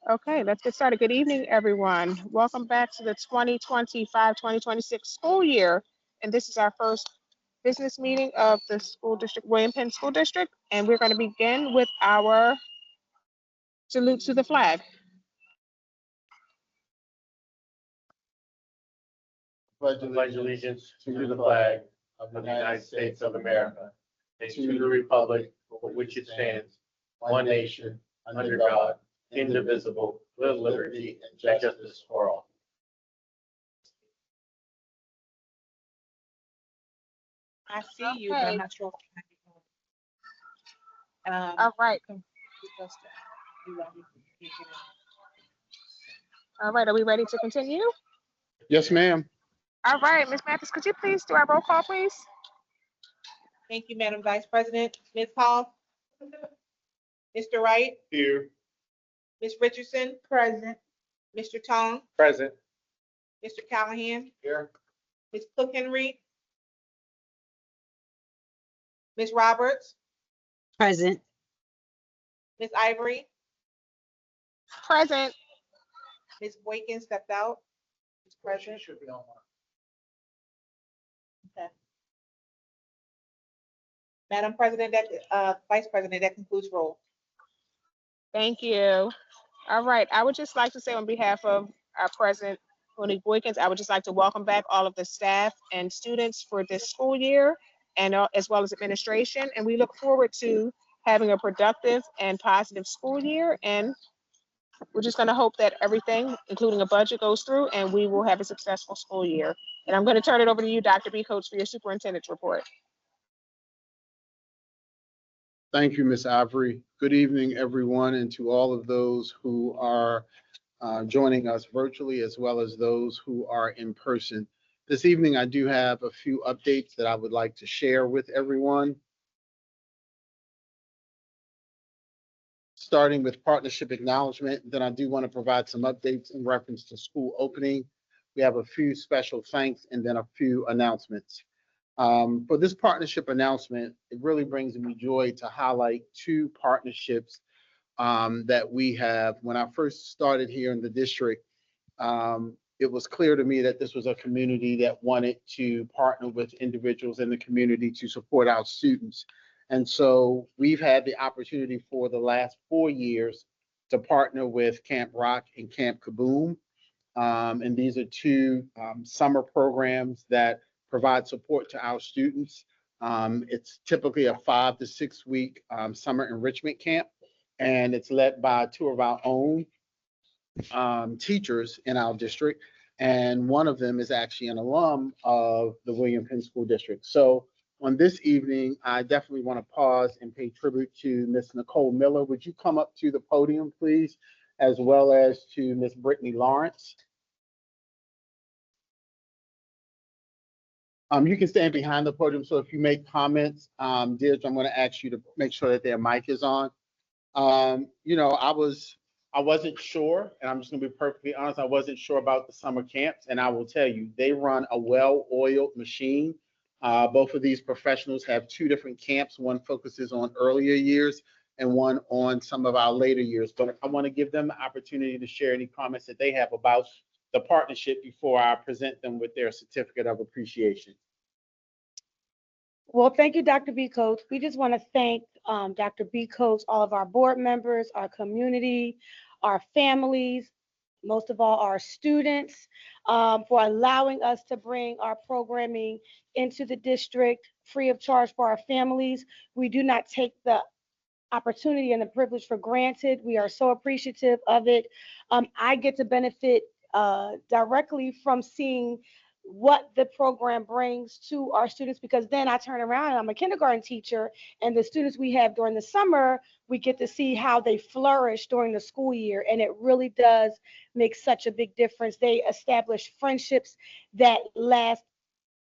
Okay, let's get started. Good evening, everyone. Welcome back to the 2025-2026 school year. And this is our first business meeting of the school district, William Penn School District. And we're going to begin with our salute to the flag. Pledge allegiance to the flag of the United States of America and to the republic for which it stands, one nation, under God, indivisible, with liberty and justice for all. I see you, but I'm not sure. All right. All right, are we ready to continue? Yes, ma'am. All right, Ms. Mathis, could you please do our roll call, please? Thank you, Madam Vice President. Ms. Hall? Mr. Wright? Here. Ms. Richardson? Present. Mr. Tong? Present. Mr. Callahan? Here. Ms. Cook Henry? Ms. Roberts? Present. Ms. Ivory? Present. Ms. Boykin stepped out. Ms. Present. Should be on. Okay. Madam President, Vice President, that concludes roll. Thank you. All right, I would just like to say on behalf of our president, Monique Boykins, I would just like to welcome back all of the staff and students for this school year and as well as administration. And we look forward to having a productive and positive school year. And we're just going to hope that everything, including a budget, goes through and we will have a successful school year. And I'm going to turn it over to you, Dr. B. Coates, for your superintendent's report. Thank you, Ms. Ivory. Good evening, everyone, and to all of those who are joining us virtually as well as those who are in person. This evening, I do have a few updates that I would like to share with everyone. Starting with partnership acknowledgement, then I do want to provide some updates in reference to school opening. We have a few special thanks and then a few announcements. For this partnership announcement, it really brings me joy to highlight two partnerships that we have. When I first started here in the district, it was clear to me that this was a community that wanted to partner with individuals in the community to support our students. And so we've had the opportunity for the last 4 years to partner with Camp Rock and Camp Kaboom. And these are two summer programs that provide support to our students. It's typically a 5 to 6 week summer enrichment camp, and it's led by two of our own teachers in our district. And one of them is actually an alum of the William Penn School District. So on this evening, I definitely want to pause and pay tribute to Miss Nicole Miller. Would you come up to the podium, please, as well as to Miss Brittany Lawrence. You can stand behind the podium. So if you make comments, Deirdre, I'm going to ask you to make sure that their mic is on. I wasn't sure, and I'm just going to be perfectly honest, I wasn't sure about the summer camps, and I will tell you, they run a well-oiled machine. Both of these professionals have two different camps. One focuses on earlier years and one on some of our later years. But I want to give them the opportunity to share any comments that they have about the partnership before I present them with their certificate of appreciation. Well, thank you, Dr. B. Coates. We just want to thank Dr. B. Coates, all of our board members, our community, our families, most of all our students, for allowing us to bring our programming into the district free of charge for our families. We do not take the opportunity and the privilege for granted. We are so appreciative of it. I get to benefit directly from seeing what the program brings to our students, because then I turn around and I'm a kindergarten teacher, and the students we have during the summer, we get to see how they flourish during the school year, and it really does make such a big difference. They establish friendships that last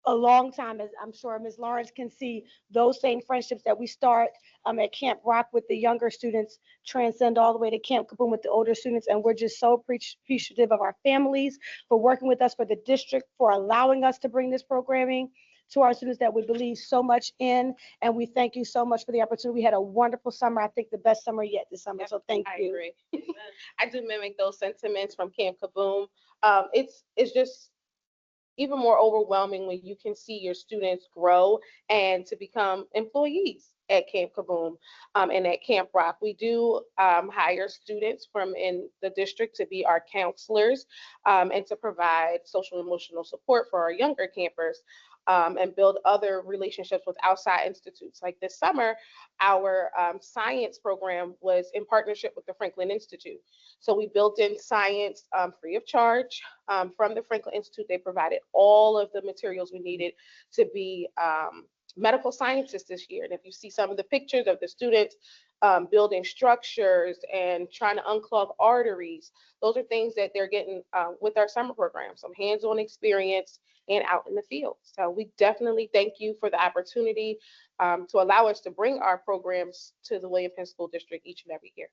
a long time, as I'm sure Ms. Lawrence can see. Those same friendships that we start at Camp Rock with the younger students transcend all the way to Camp Kaboom with the older students, and we're just so appreciative of our families for working with us, for the district for allowing us to bring this programming to our students that we believe so much in. And we thank you so much for the opportunity. We had a wonderful summer. I think the best summer yet this summer. So thank I you. agree. I do mimic those sentiments from Camp Kaboom. It's just even more overwhelming when you can see your students grow and to become employees at Camp Kaboom and at Camp Rock. We do hire students from in the district to be our counselors and to provide social and emotional support for our younger campers. And build other relationships with outside institutes. Like this summer, our science program was in partnership with the Franklin Institute. So we built in science free of charge from the Franklin Institute. They provided all of the materials we needed to be medical scientists this year. And if you see some of the pictures of the students building structures and trying to unclog arteries, those are things that they're getting with our summer program, some hands-on experience and out in the field. So we definitely thank you for the opportunity to allow us to bring our programs to the William Penn School District each and every year.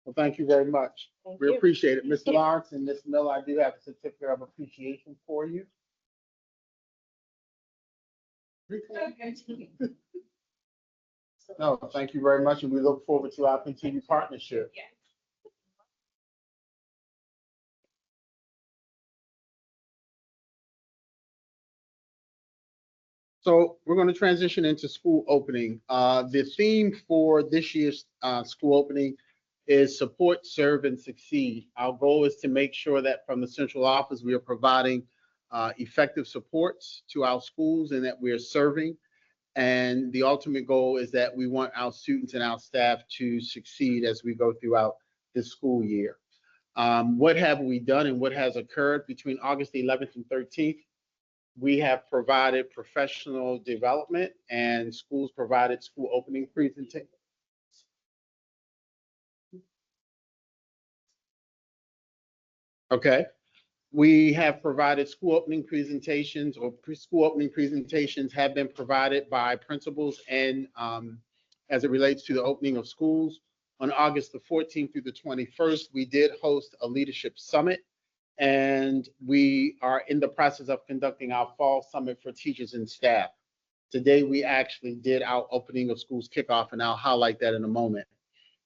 Well, thank you very much. Thank We you. appreciate it. Ms. Lawrence and Ms. Miller, I do have a certificate of appreciation for you. No, thank you very much, and we look forward to our continued partnership. Yes. So we're going to transition into school opening. The theme for this year's school opening is support, serve, and succeed. Our goal is to make sure that from the central office, we are providing effective supports to our schools and that we are serving. And the ultimate goal is that we want our students and our staff to succeed as we go throughout this school year. What have we done and what has occurred between August 11th and 13th? We have provided professional development and schools provided school opening presentations. Okay. We have provided school opening presentations or preschool opening presentations have been provided by principals and as it relates to the opening of schools. On August the 14th through the 21st, we did host a leadership summit. And we are in the process of conducting our fall summit for teachers and staff. Today, we actually did our opening of schools kickoff, and I'll highlight that in a moment.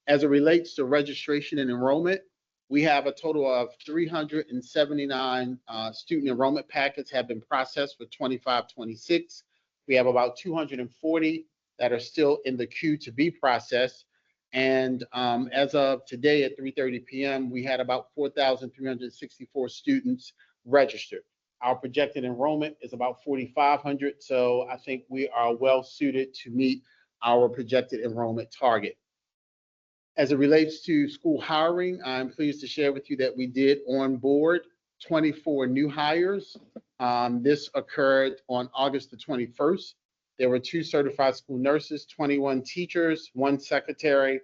As it relates to registration and enrollment, we have a total of 379 student enrollment packets have been processed for 25-26. We have about 240 that are still in the queue to be processed. And as of today at 3:30 p.m., we had about 4,364 students registered. Our projected enrollment is about 4,500. So I think we are well suited to meet our projected enrollment target. As it relates to school hiring, I'm pleased to share with you that we did onboard 24 new hires. This occurred on August the 21st. There were 2 certified school nurses, 21 teachers, 1 secretary,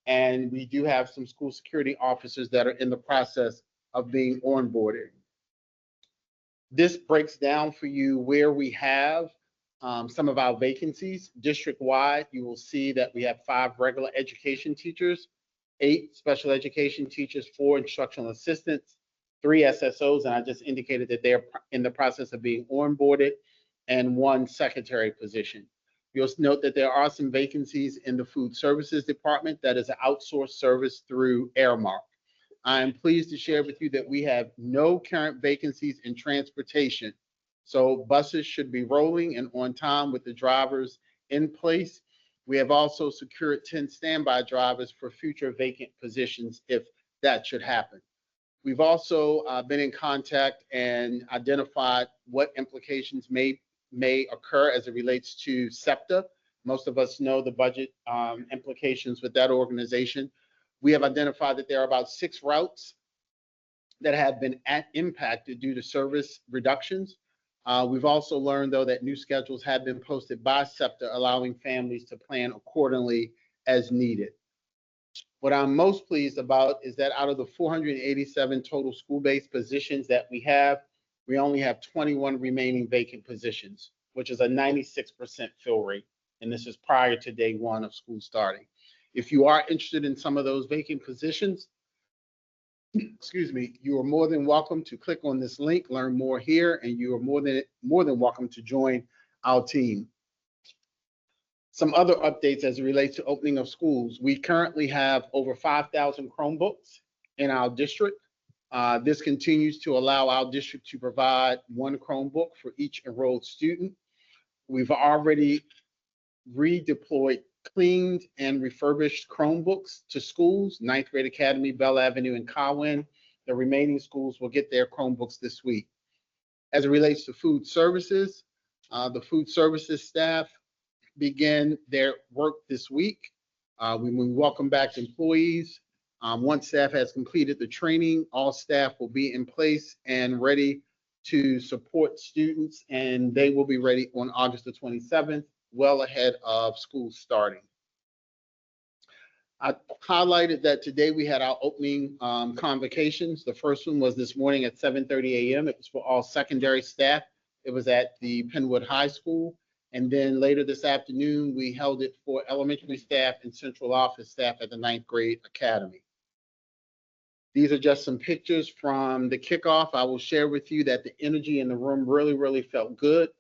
and we do have some school security officers that are in the process of being onboarded. This breaks down for you where we have some of our vacancies. District-wide, you will see that we have 5 regular education teachers, 8 special education teachers, 4 instructional assistants, 3 SSOs, and I just indicated that they're in the process of being onboarded, and 1 secretary position. You'll note that there are some vacancies in the food services department that is an outsourced service through Airmark. I am pleased to share with you that we have no current vacancies in transportation. So buses should be rolling and on time with the drivers in place. We have also secured 10 standby drivers for future vacant positions if that should happen. We've also been in contact and identified what implications may occur as it relates to SEPTA. Most of us know the budget implications with that organization. We have identified that there are about 6 routes that have been impacted due to service reductions. We've also learned, though, that new schedules have been posted by SEPTA, allowing families to plan accordingly as needed. What I'm most pleased about is that out of the 487 total school-based positions that we have, we only have 21 remaining vacant positions, which is a 96% fill rate. And this is prior to day 1 of school starting. If you are interested in some of those vacant positions, excuse me, you are more than welcome to click on this link, learn more here, and you are more than welcome to join our team. Some other updates as it relates to opening of schools. We currently have over 5,000 Chromebooks in our district. This continues to allow our district to provide one Chromebook for each enrolled student. We've already redeployed cleaned and refurbished Chromebooks to schools, Ninth Grade Academy, Bell Avenue, and Cowin. The remaining schools will get their Chromebooks this week. As it relates to food services, the food services staff begin their work this week. We welcome back employees. Once staff has completed the training, all staff will be in place and ready to support students, and they will be ready on August the 27th, well ahead of school starting. I highlighted that today we had our opening convocations. The first one was this morning at 7:30 a.m. It was for all secondary staff. It was at the Penwood High School. And then later this afternoon, we held it for elementary staff and central office staff at the Ninth Grade Academy. These are just some pictures from the kickoff. I will share with you that the energy in the room really, really felt good.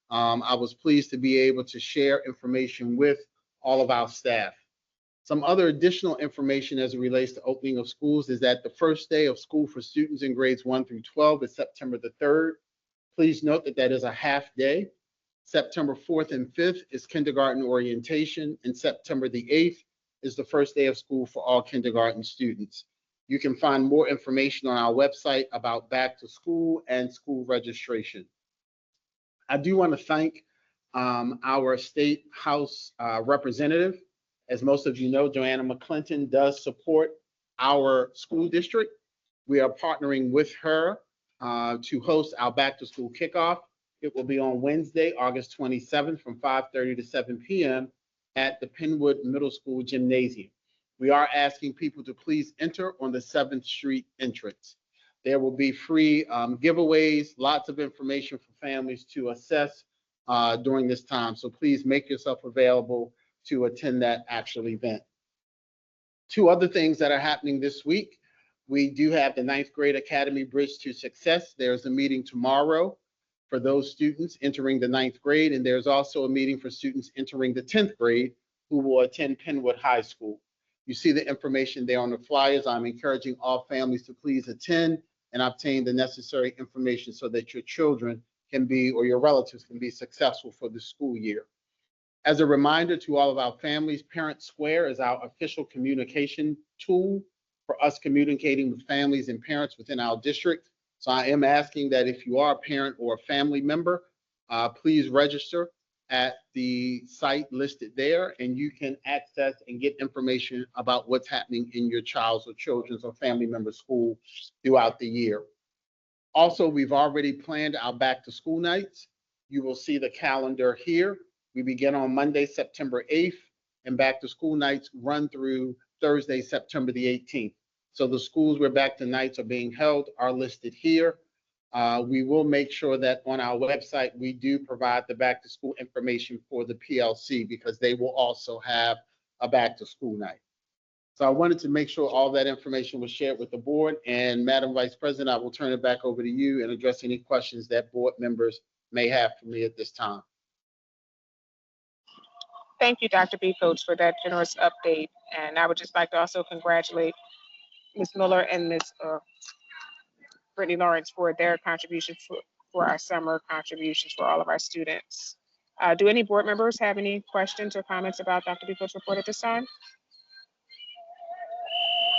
I was pleased to be able to share information with all of our staff. Some other additional information as it relates to opening of schools is that the first day of school for students in grades 1 through 12 is September the 3rd. Please note that that is a half day. September 4th and 5th is kindergarten orientation, and September the 8th is the first day of school for all kindergarten students. You can find more information on our website about back to school and school registration. I do want to thank our State House representative. As most of you know, Joanna McClinton does support our school district. We are partnering with her to host our back to school kickoff. It will be on Wednesday, August 27th from 5:30 to 7 p.m. at the Penwood Middle School Gymnasium. We are asking people to please enter on the 7th Street entrance. There will be free giveaways, lots of information for families to assess during this time. So please make yourself available to attend that actual event. Two other things that are happening this week. We do have the Ninth Grade Academy Bridge to Success. There's a meeting tomorrow for those students entering the 9th grade, and there's also a meeting for students entering the 10th grade who will attend Penwood High School. You see the information there on the flyers. I'm encouraging all families to please attend and obtain the necessary information so that your children can be, or your relatives can be successful for the school year. As a reminder to all of our families, Parent Square is our official communication tool for us communicating with families and parents within our district. So I am asking that if you are a parent or a family member, please register at the site listed there, and you can access and get information about what's happening in your child's or children's or family member school throughout the year. Also, we've already planned our back to school nights. You will see the calendar here. We begin on Monday, September 8th, and back to school nights run through Thursday, September the 18th. So the schools where back to nights are being held are listed here. We will make sure that on our website, we do provide the back to school information for the PLC because they will also have a back to school night. So I wanted to make sure all that information was shared with the board, and Madam Vice President, I will turn it back over to you and address any questions that board members may have for me at this time. Thank you, Dr. B. Coates, for that generous update. And I would just like to also congratulate Ms. Miller and Ms. Brittany Lawrence for their contribution for our summer contributions for all of our students. Do any board members have any questions or comments about Dr. B. Coates' report at this time?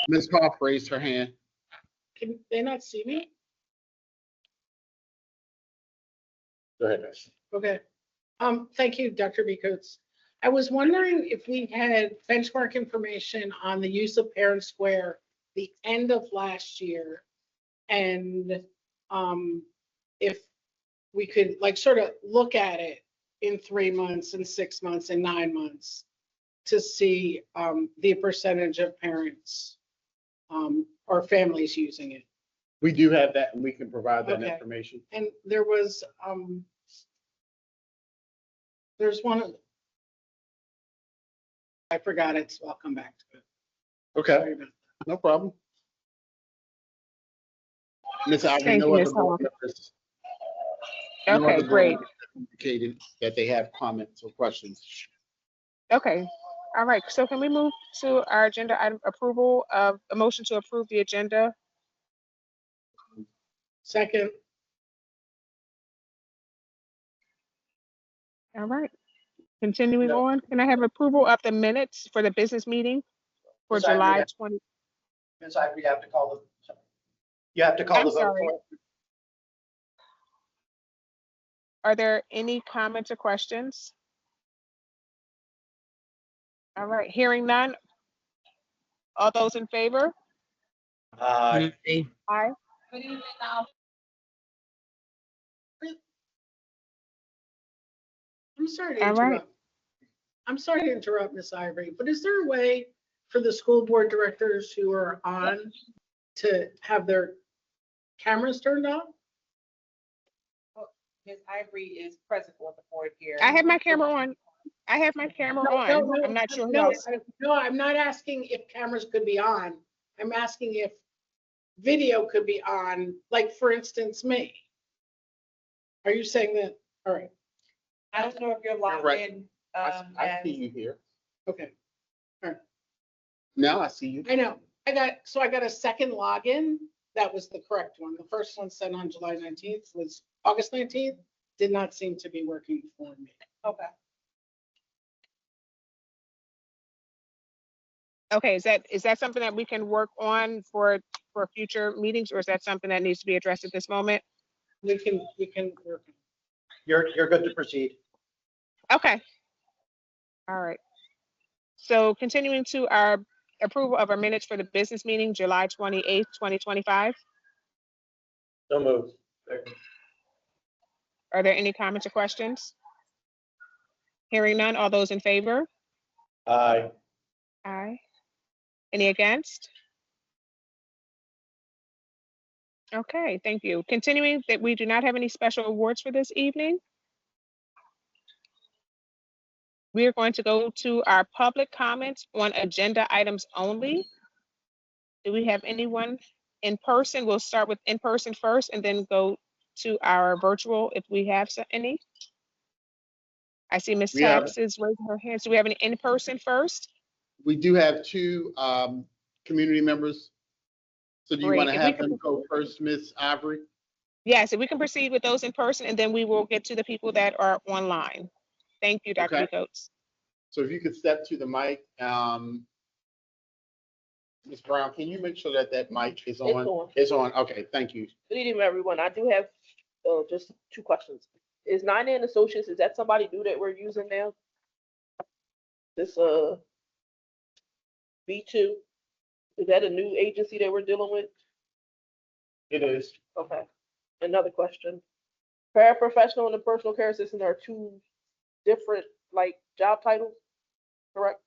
Ms. Hoff raised her hand. Can they not see me? Go ahead, Miss. Okay. Thank you, Dr. B. Coates. I was wondering if we had benchmark information on the use of Parent Square the end of last year, and if we could like sort of look at it in 3 months and 6 months and 9 months to see the percentage of parents or families using it. We do have that, and we can provide that Okay. information. And there was there's one, I forgot it, so I'll come back to it. Okay, Sorry about that. no problem. Ms. Alvin, Thank no you, other Ms. board Hoff. members. No Okay, other board great. members at indicated that they have comments or questions. Okay, all right, so can we move to our agenda item approval of, a motion to approve the agenda? Second, All right, continuing on, can I have approval of the minutes for the business meeting for Ms. Ivory, July yeah. 20? Ms. Ivory, you have to call the, you have to call I'm the vote sorry. for it. Are there any comments or questions? All right, hearing none. All those in favor? Aye. I'm sorry to All right. interrupt. I'm sorry to interrupt, Ms. Ivory, but is there a way for the school board directors who are on to have their cameras turned on? Ms. Ivory is present on the board here. I have my camera on. I have my camera on. I'm not sure who else. No, I'm not asking if cameras could be on. I'm asking if video could be on, like, for instance, me. Are you saying that? All right, I don't know if you're logged right. in. I see you here. okay. Now I see you. I know. I got a second login. That was the correct one. The first one sent on July 19th was August 19th. Did not seem to be working for me. Okay. Okay, is that something that we can work on for future meetings, or is that something that needs to be addressed at this moment? We can work. You're good to proceed. Okay. All right. So continuing to our approval of our minutes for the business meeting, July 28th, 2025. So moved. Are there any comments or questions? Hearing none, all those in favor? Aye. Aye. Any against? Okay, thank you. Continuing that we do not have any special awards for this evening. We are going to go to our public comments on agenda items only. Do we have anyone in person? We'll start with in person first and then go to our virtual if we have any. I see Ms. We have- Taps is raising her hand. So we have any in person first? We do have two community members. So do you Great. want to If we have could- them go first, Ms. Ivory? Yes, if we can proceed with those in person and then we will get to the people that are online. Thank you, Dr. Okay. Coates. So if you could step to the mic. Ms. Brown, can you make sure that that mic is on? It's on. It's on. Okay, thank you. Good evening, everyone. I do have just two questions. Is Nine and Associates, is that somebody new that we're using now? This B2, is that a new agency that we're dealing with? It is. Okay. Another question. Paraprofessional and the personal care assistant are two different like job titles, correct?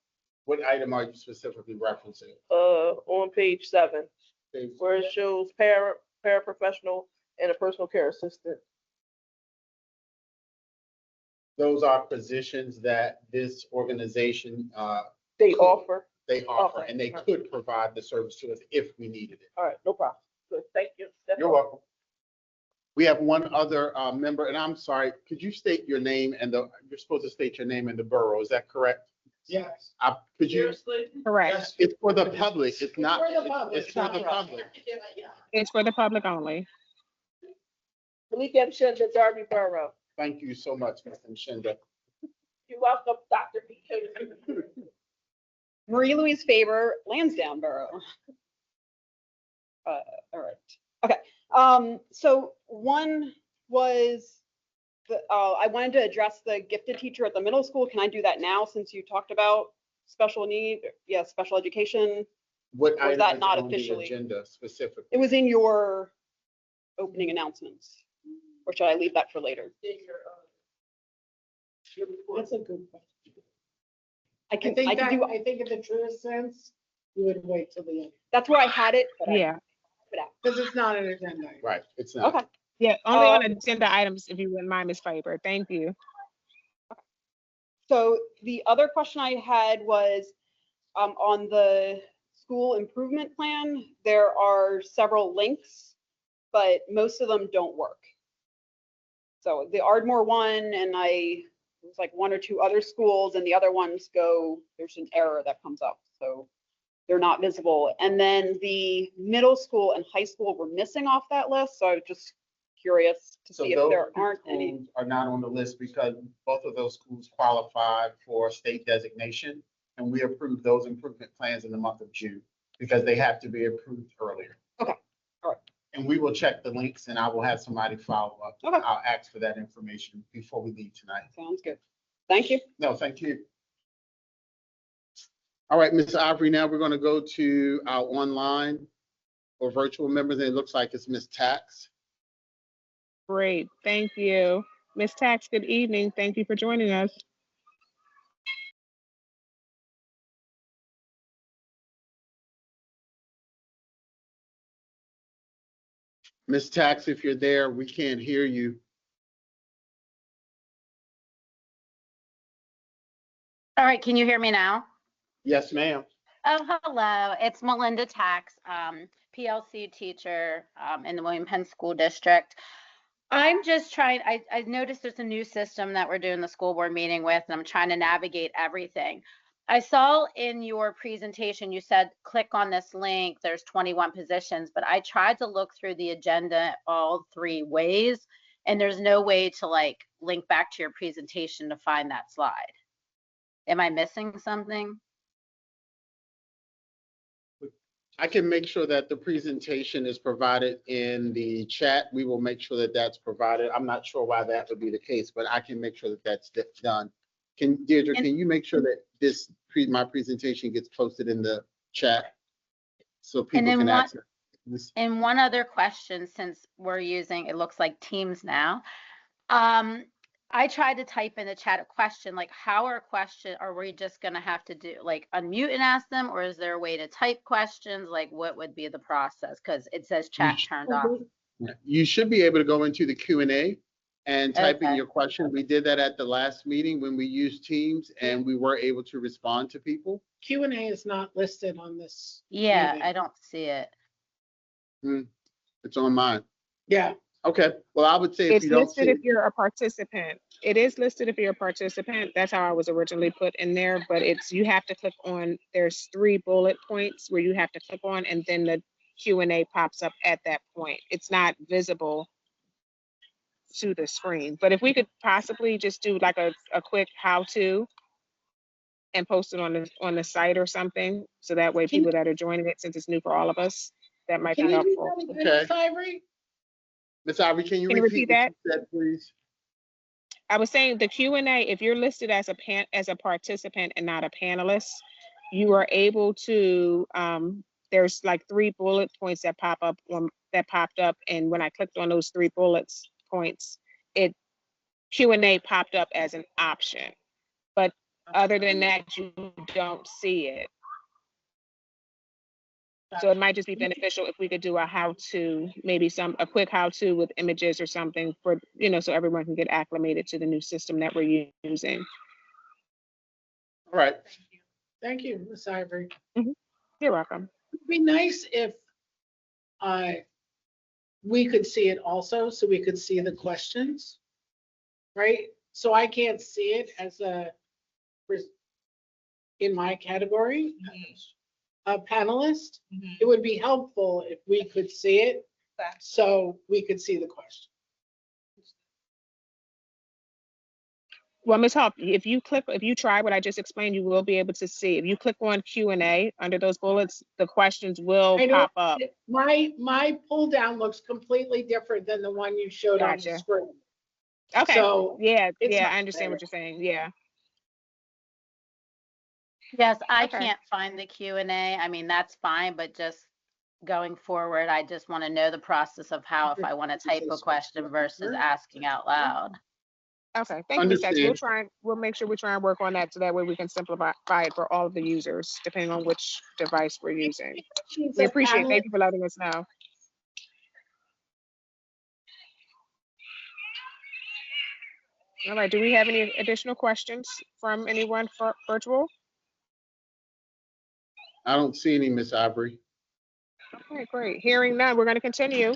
What item are you specifically referencing? On page 7, Okay. where it shows paraprofessional and a personal care assistant. Those are positions that this organization, They offer. they offer, Okay. and they could provide the service to us if we needed it. All right, no problem. Good, thank you. That's You're all. welcome. We have one other member, and I'm sorry, could you state your name and you're supposed to state your name and the borough, is that correct? Yes. Could you, Correct. it's for the public, it's not, For the public. it's for the public. It's for the public only. Malik M. Shinda, Darby Borough. Thank you so much, Ms. Shinda. You're welcome, Dr. B. Marie Louise Faber, Lansdowne Borough. All right. Okay. So one was I wanted to address the gifted teacher at the middle school. Can I do that now since you talked about special need? Yeah, special education. What Or is item that is not on the officially? agenda specifically? It was in your opening announcements. Or should I leave that for later? That's a good question. I I can think do, I think in the truest sense, you would wait till the end, that's where I had it. But Yeah, because it's not an agenda. item. Right, it's not. Okay. yeah, only on agenda items, if you wouldn't mind, Ms. Faber. Thank you. So the other question I had was on the school improvement plan, there are several links, but most of them don't work. So the Ardmore one, and it was like one or two other schools, and the other ones there's an error that comes up, so they're not visible. And then the middle school and high school were missing off that list, so I was just curious to So see if those there two aren't any. schools are not on the list because both of those schools qualified for state designation. And we approved those improvement plans in the month of June because they have to be approved earlier. Okay, all right. And we will check the links and I will have somebody follow up. Okay. I'll ask for that information before we leave tonight. Sounds good. Thank you. No, thank you. All right, Ms. Ivory, now we're going to go to our online or virtual members. And it looks like it's Ms. Tax. Great, thank you. Ms. Tax, good evening. Thank you for joining us. Ms. Tax, if you're there, we can't hear you. All right, can you hear me now? Yes, ma'am. Oh, hello. It's Melinda Tax, PLC teacher in the William Penn School District. I'm just trying, I noticed there's a new system that we're doing the school board meeting with, and I'm trying to navigate everything. I saw in your presentation, you said, click on this link, there's 21 positions, but I tried to look through the agenda all three ways, and there's no way to like link back to your presentation to find that slide. Am I missing something? I can make sure that the presentation is provided in the chat. We will make sure that that's provided. I'm not sure why that would be the case, but I can make sure that that's done. Deirdre, can you make sure that my presentation gets posted in the chat so people can access this? And one other question, since we're using, it looks like Teams now. I tried to type in the chat a question, like are we just gonna have to do like unmute and ask them, or is there a way to type questions? Like what would be the process? Because it says chat turned off. You should be able to go into the Q&A and type in Okay. your question. We did that at the last meeting when we used Teams and we were able to respond to people. Q&A is not listed on this. Yeah, meeting. I don't see it. It's on mine. Yeah, Okay, well, I would say if It's you don't listed see if it, you're a participant. It is listed if you're a participant. That's how I was originally put in there, but you have to click on, there's 3 bullet points where you have to click on, and then the Q&A pops up at that point. It's not visible to the screen, but if we could possibly just do like a quick how-to and post it on the site or something, so that way people that are joining it, since it's new for all of us, that might be can you do helpful. that again, Ms. Ivory? Ms. Ivory, can you Can you repeat repeat what you said, please? I was saying the Q&A, if you're listed as a participant and not a panelist, you are able to, there's like 3 bullet points that popped up, and when I clicked on those 3 bullet points, Q&A popped up as an option. But other than that, you don't see it. So it might just be beneficial if we could do a how-to, maybe a quick how-to with images or something for, so everyone can get acclimated to the new system that we're using. All right. Thank you, Ms. Ivory. You're welcome. It'd be nice if we could see it also, so we could see the questions, right? So I can't see it as in my category, a panelist. It would be helpful if we could see it, so we could see the question. Well, Ms. Hawk, if you try what I just explained, you will be able to see. If you click on Q&A under those bullets, the questions will pop up. My pull down looks completely different than the one you showed on the Gotcha. screen. Okay. So Yeah, it's I understand what you're saying. Yeah. Yes, I Okay. can't find the Q&A. I mean, that's fine, but just going forward, I just want to know the process of how, if I want to type a question versus asking out loud. Okay. Thank you, Ms. Tax. We'll make sure we try and work on that so that way we can simplify it for all of the users, depending on which device we're using. We appreciate it. Thank you for letting us know. All right. Do we have any additional questions from anyone for virtual? I don't see any, Ms. Ivory. Okay, great. Hearing none, we're going to continue.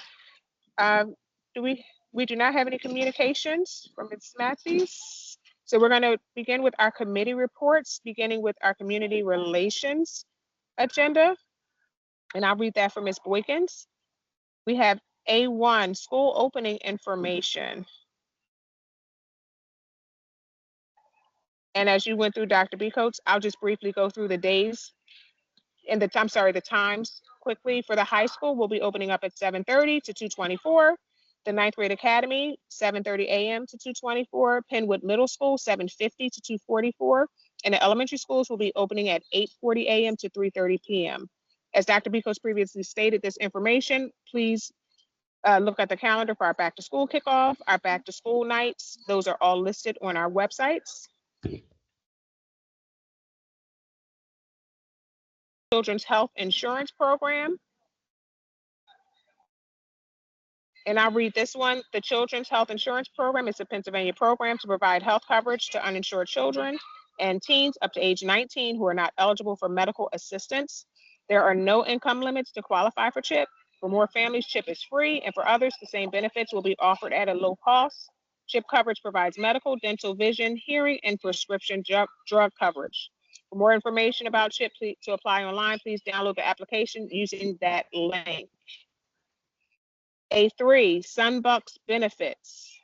Do we We do not have any communications from Ms. Matthews. So we're going to begin with our committee reports, beginning with our community relations agenda. And I'll read that for Ms. Boykins. We have A1, school opening information. And as you went through Dr. B Coates, I'll just briefly go through the days and the times quickly. For the high school, we'll be opening up at 7:30 to 2:24. The ninth grade academy, 7:30 a.m. to 2:24. Penwood Middle School, 7:50 to 2:44. And the elementary schools will be opening at 8:40 a.m. to 3:30 p.m. As Dr. B Coates previously stated this information, please look at the calendar for our back to school kickoff, our back to school nights. Those are all listed on our websites. Children's Health Insurance Program. And I'll read this one. The Children's Health Insurance Program is a Pennsylvania program to provide health coverage to uninsured children and teens up to age 19 who are not eligible for medical assistance. There are no income limits to qualify for CHIP. For more families, CHIP is free, and for others, the same benefits will be offered at a low cost. CHIP coverage provides medical, dental, vision, hearing, and prescription drug coverage. For more information about CHIP to apply online, please download the application using that link. A3, Sunbucks benefits.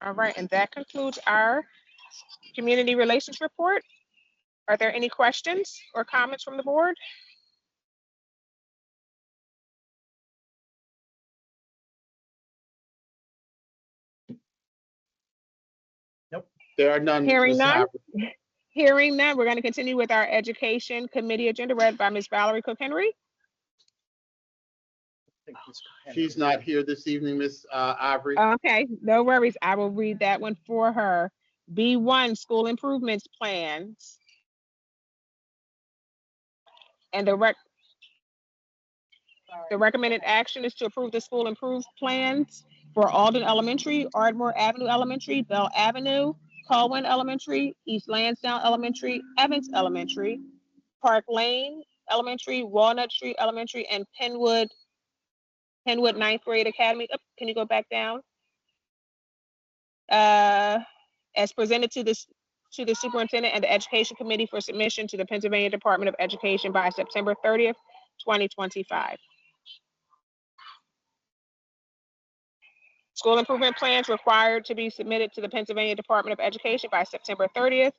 All right, and that concludes our community relations report. Are there any questions or comments from the board? There are none. Hearing Ms. none. Ivory. Hearing none, we're going to continue with our education committee agenda read by Ms. Valerie Cook Henry. She's not here this evening, Ms. Ivory. Okay, no worries. I will read that one for her. B1, school improvements plans. And the recommended action is to approve the school improved plans for Alden Elementary, Ardmore Avenue Elementary, Bell Avenue, Colwyn Elementary, East Lansdowne Elementary, Evans Elementary, Park Lane Elementary, Walnut Street Elementary, and Penwood ninth grade academy. Oh, can you go back down? As presented to the superintendent and the education committee for submission to the Pennsylvania Department of Education by September 30th, 2025. School improvement plans required to be submitted to the Pennsylvania Department of Education by September 30th,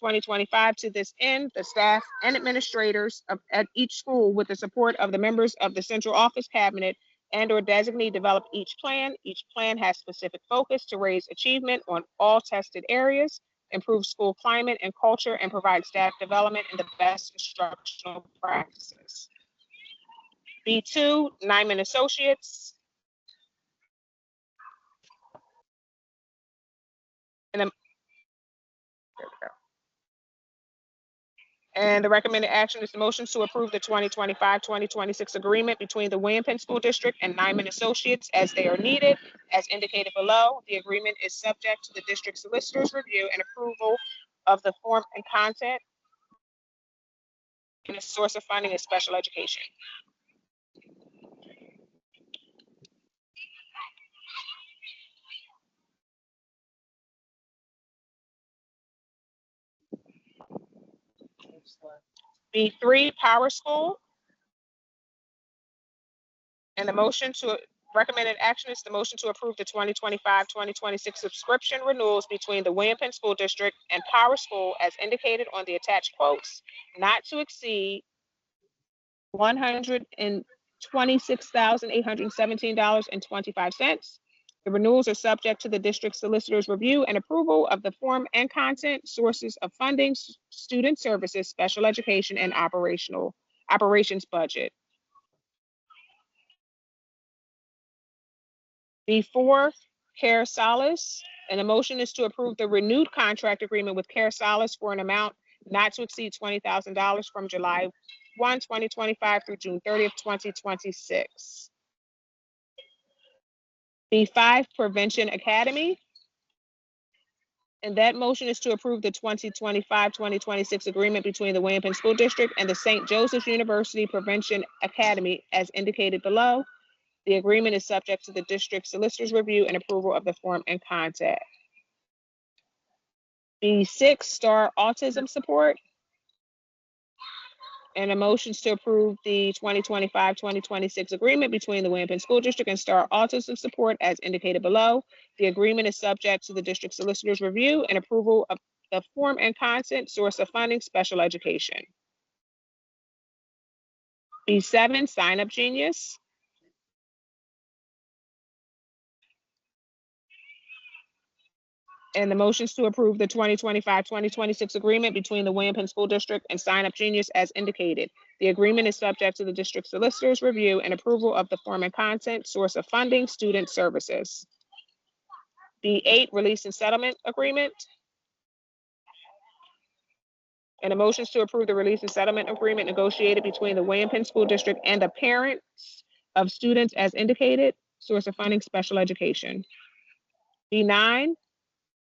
2025. To this end, the staff and administrators at each school, with the support of the members of the central office cabinet and/or designee, develop each plan. Each plan has specific focus to raise achievement on all tested areas, improve school climate and culture, and provide staff development in the best instructional practices. B2, Nyman Associates. And the recommended action is the motion to approve the 2025-2026 agreement between the William Penn School District and Nyman Associates as they are needed, as indicated below. The agreement is subject to the district solicitor's review and approval of the form and content. And the source of funding is special education. B3, Power School. And the motion to recommended action is the motion to approve the 2025-2026 subscription renewals between the William Penn School District and Power School as indicated on the attached quotes, not to exceed $126,817.25. The renewals are subject to the district solicitor's review and approval of the form and content, sources of funding, student services, special education, and operations budget. B4, Care Solace, and the motion is to approve the renewed contract agreement with Care Solace for an amount not to exceed $20,000 from July 1, 2025 through June 30th, 2026. B5, Prevention Academy. And that motion is to approve the 2025-2026 agreement between the William Penn School District and the St. Joseph's University Prevention Academy as indicated below. The agreement is subject to the district solicitor's review and approval of the form and content. B6, Star Autism Support. And the motions to approve the 2025-2026 agreement between the William Penn School District and Star Autism Support as indicated below. The agreement is subject to the district solicitor's review and approval of the form and content, source of funding, special education. B7, Sign Up Genius. And the motions to approve the 2025-2026 agreement between the William Penn School District and Sign Up Genius as indicated. The agreement is subject to the district solicitor's review and approval of the form and content, source of funding, student services. B8, Release and Settlement Agreement. And the motions to approve the release and settlement agreement negotiated between the William Penn School District and the parents of students as indicated, source of funding, special education. B9,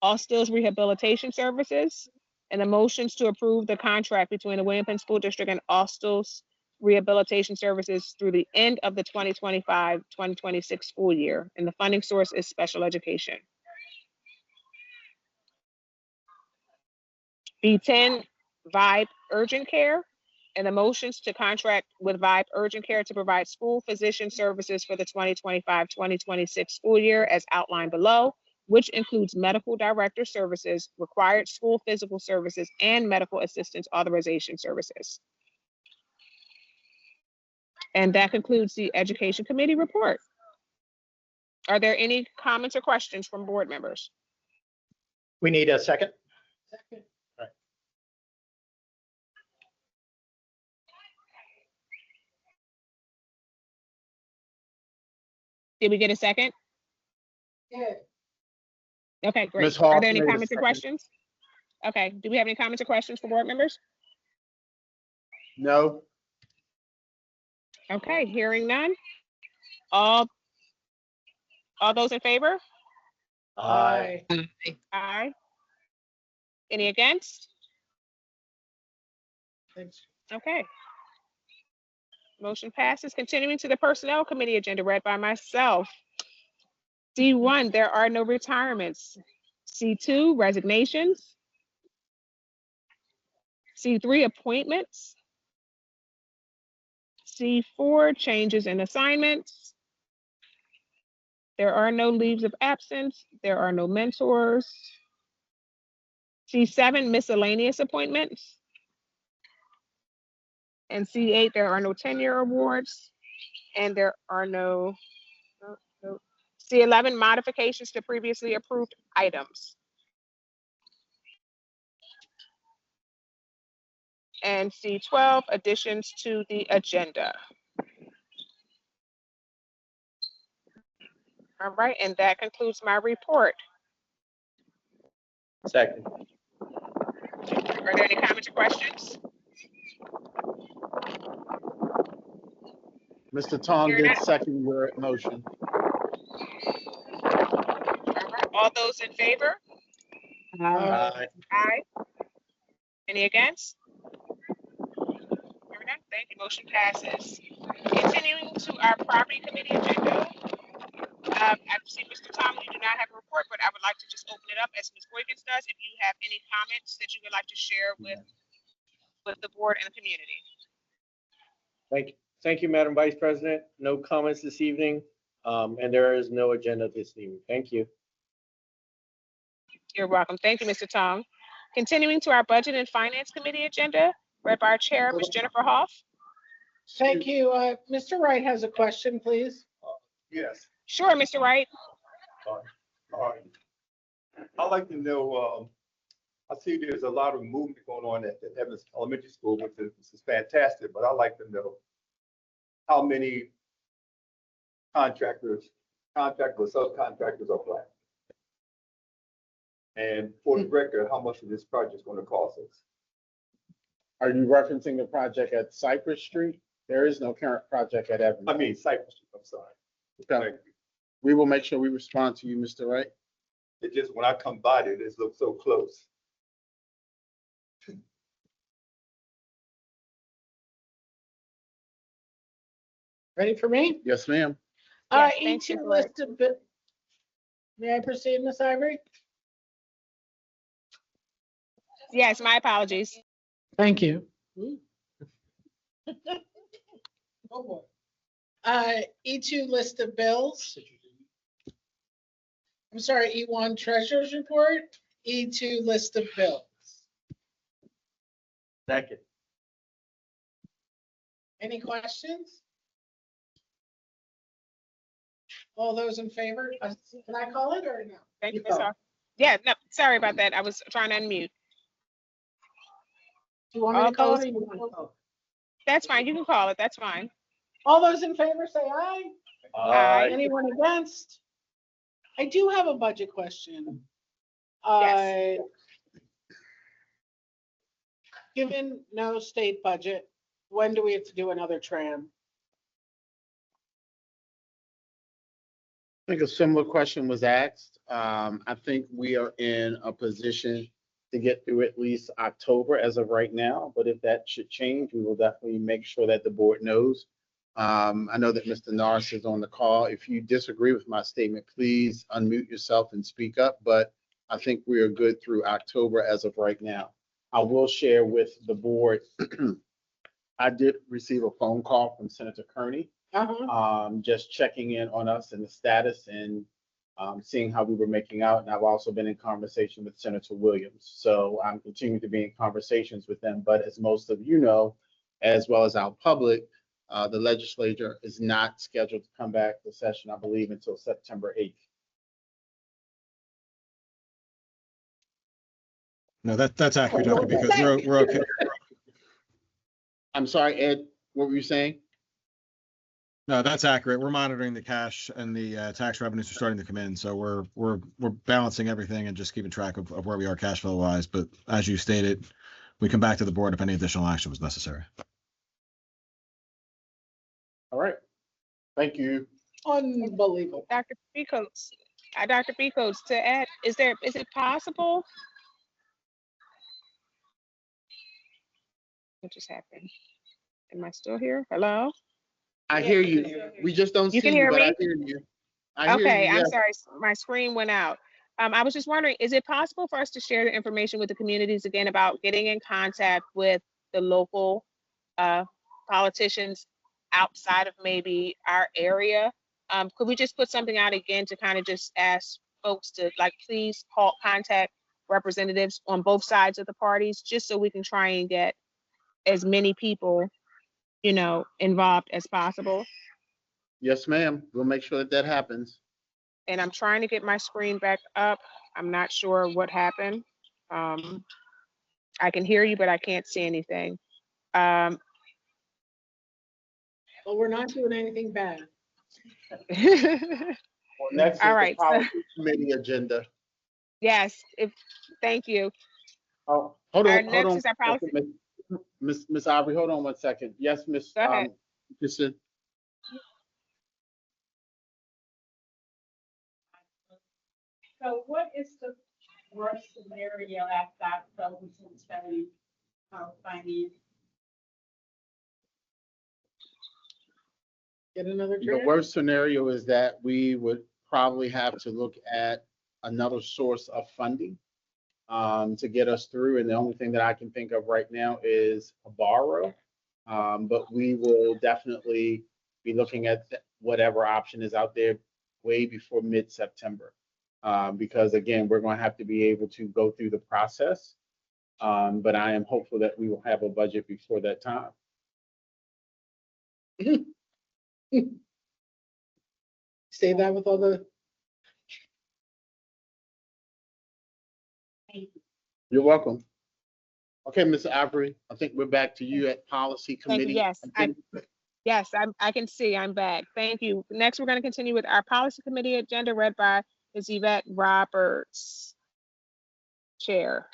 All Stills Rehabilitation Services, and the motions to approve the contract between the William Penn School District and All Stills Rehabilitation Services through the end of the 2025-2026 school year, and the funding source is special education. B10, Vibe Urgent Care, and the motions to contract with Vibe Urgent Care to provide school physician services for the 2025-2026 school year as outlined below, which includes medical director services, required school physical services, and medical assistance authorization services. And that concludes the Education Committee report. Are there any comments or questions from board members? We need a second. Did we get a second? Yeah. Okay, great. Ms. Hall Are there any made a comments or second. questions? Okay, do we have any comments or questions for board members? No. Okay, hearing none. All those in favor? Aye. Aye. Any against? Thanks. Okay. Motion passes. Continuing to the Personnel Committee agenda read by myself. C1, there are no retirements. C2, resignations. C3, appointments. C4, changes in assignments. There are no leaves of absence. There are no mentors. C7, miscellaneous appointments. And C8, there are no tenure awards. And there are no C11, modifications to previously approved items. And C12, additions to the agenda. All right, and that concludes my report. Second. Are there any comments or questions? Mr. Tong Hear did that? second your motion. All right, all those in favor? Aye. Aye. Any against? Hearing none, thank you, motion passes. Continuing to our Property Committee agenda. I see Mr. Tom, you do not have a report, but I would like to just open it up as Ms. Boykins does. If you have any comments that you would like to share with the board and the community. Thank you, Madam Vice President. No comments this evening, and there is no agenda this evening. Thank you. You're welcome. Thank you, Mr. Tong. Continuing to our Budget and Finance Committee agenda, read by our chair, Ms. Jennifer Hoff. Thank you. Mr. Wright has a question, please. Yes, Sure, Mr. Wright. all right. I'd like to know, I see there's a lot of movement going on at the Evans Elementary School, which is fantastic, but I'd like to know how many contractors or subcontractors are black. And for the record, how much is this project going to cost us? Are you referencing the project at Cypress Street? There is no current project at Evans. I mean, Cypress Street, I'm sorry. Okay. Thank you. We will make sure we respond to you, Mr. Wright. It just, when I come by it, it looks so close. Ready for me? Yes, ma'am. Yes, thanks, E2 Ms. Lake. list of, may I proceed, Ms. Ivory? Yes, my apologies. Thank you. E2 list of bills. I'm sorry, E1 treasurer's report, E2 list of bills. Second. Any questions? All those in favor? Can I call it or no? Thank you, You Ms. call. Ar- Yeah, no, sorry about that. I was trying to unmute. Do you want me to All call those- it or you want to call it? That's fine. You can call it. That's fine. All those in favor say aye. Aye. Anyone against? I do have a budget question. Yes. Given no state budget, when do we have to do another tram? I think a similar question was asked. I think we are in a position to get through at least October as of right now, but if that should change, we will definitely make sure that the board knows. I know that Mr. Norris is on the call. If you disagree with my statement, please unmute yourself and speak up, but I think we are good through October as of right now. I will share with the board, I did receive a phone call from Senator Kearney, just checking in on us and the status and seeing how we were making out. And I've also been in conversation with Senator Williams. So I'm continuing to be in conversations with them. But as most of you know, as well as our public, the legislature is not scheduled to come back to session, I believe, until September 8th. No, that's accurate, Dr. Because we're okay. I'm sorry, Ed, what were you saying? No, that's accurate. We're monitoring the cash and the tax revenues are starting to come in. So we're balancing everything and just keeping track of where we are cash flow wise. But as you stated, we come back to the board if any additional action was necessary. All right. Thank you. Unbelievable. Dr. Becoats, Dr. Becoats, to add, is it possible? What just happened? Am I still here? Hello? I hear you. We just don't see You can you, hear but I me? hear you. I hear Okay, you, I'm yes. sorry, my screen went out. I was just wondering, is it possible for us to share the information with the communities again about getting in contact with the local politicians outside of maybe our area? Could we just put something out again to kind of just ask folks to please contact representatives on both sides of the parties, just so we can try and get as many people, involved as possible? Yes, ma'am. We'll make sure that happens. And I'm trying to get my screen back up. I'm not sure what happened. I can hear you, but I can't see anything. Well, we're not doing anything bad. Well, next is All the right, so- policy committee agenda. Yes, thank you. Oh, hold Our on, hold next on. is our policy. Miss Aubrey, hold on 1 second. Yes, Miss Go ahead. Christian. So what is the worst scenario after October 2020 finance? Get another The tram? worst scenario is that we would probably have to look at another source of funding to get us through. And the only thing that I can think of right now is a borrow. But we will definitely be looking at whatever option is out there way before mid-September. Because again, we're going to have to be able to go through the process. But I am hopeful that we will have a budget before that time. Say that with all the. You're welcome. Okay, Ms. Ivory, I think we're back to you at Policy Thank you. Committee. Yes, I can see, I'm back. Thank you. Next, we're going to continue with our policy committee agenda read by Ms. Yvette Roberts, Chair.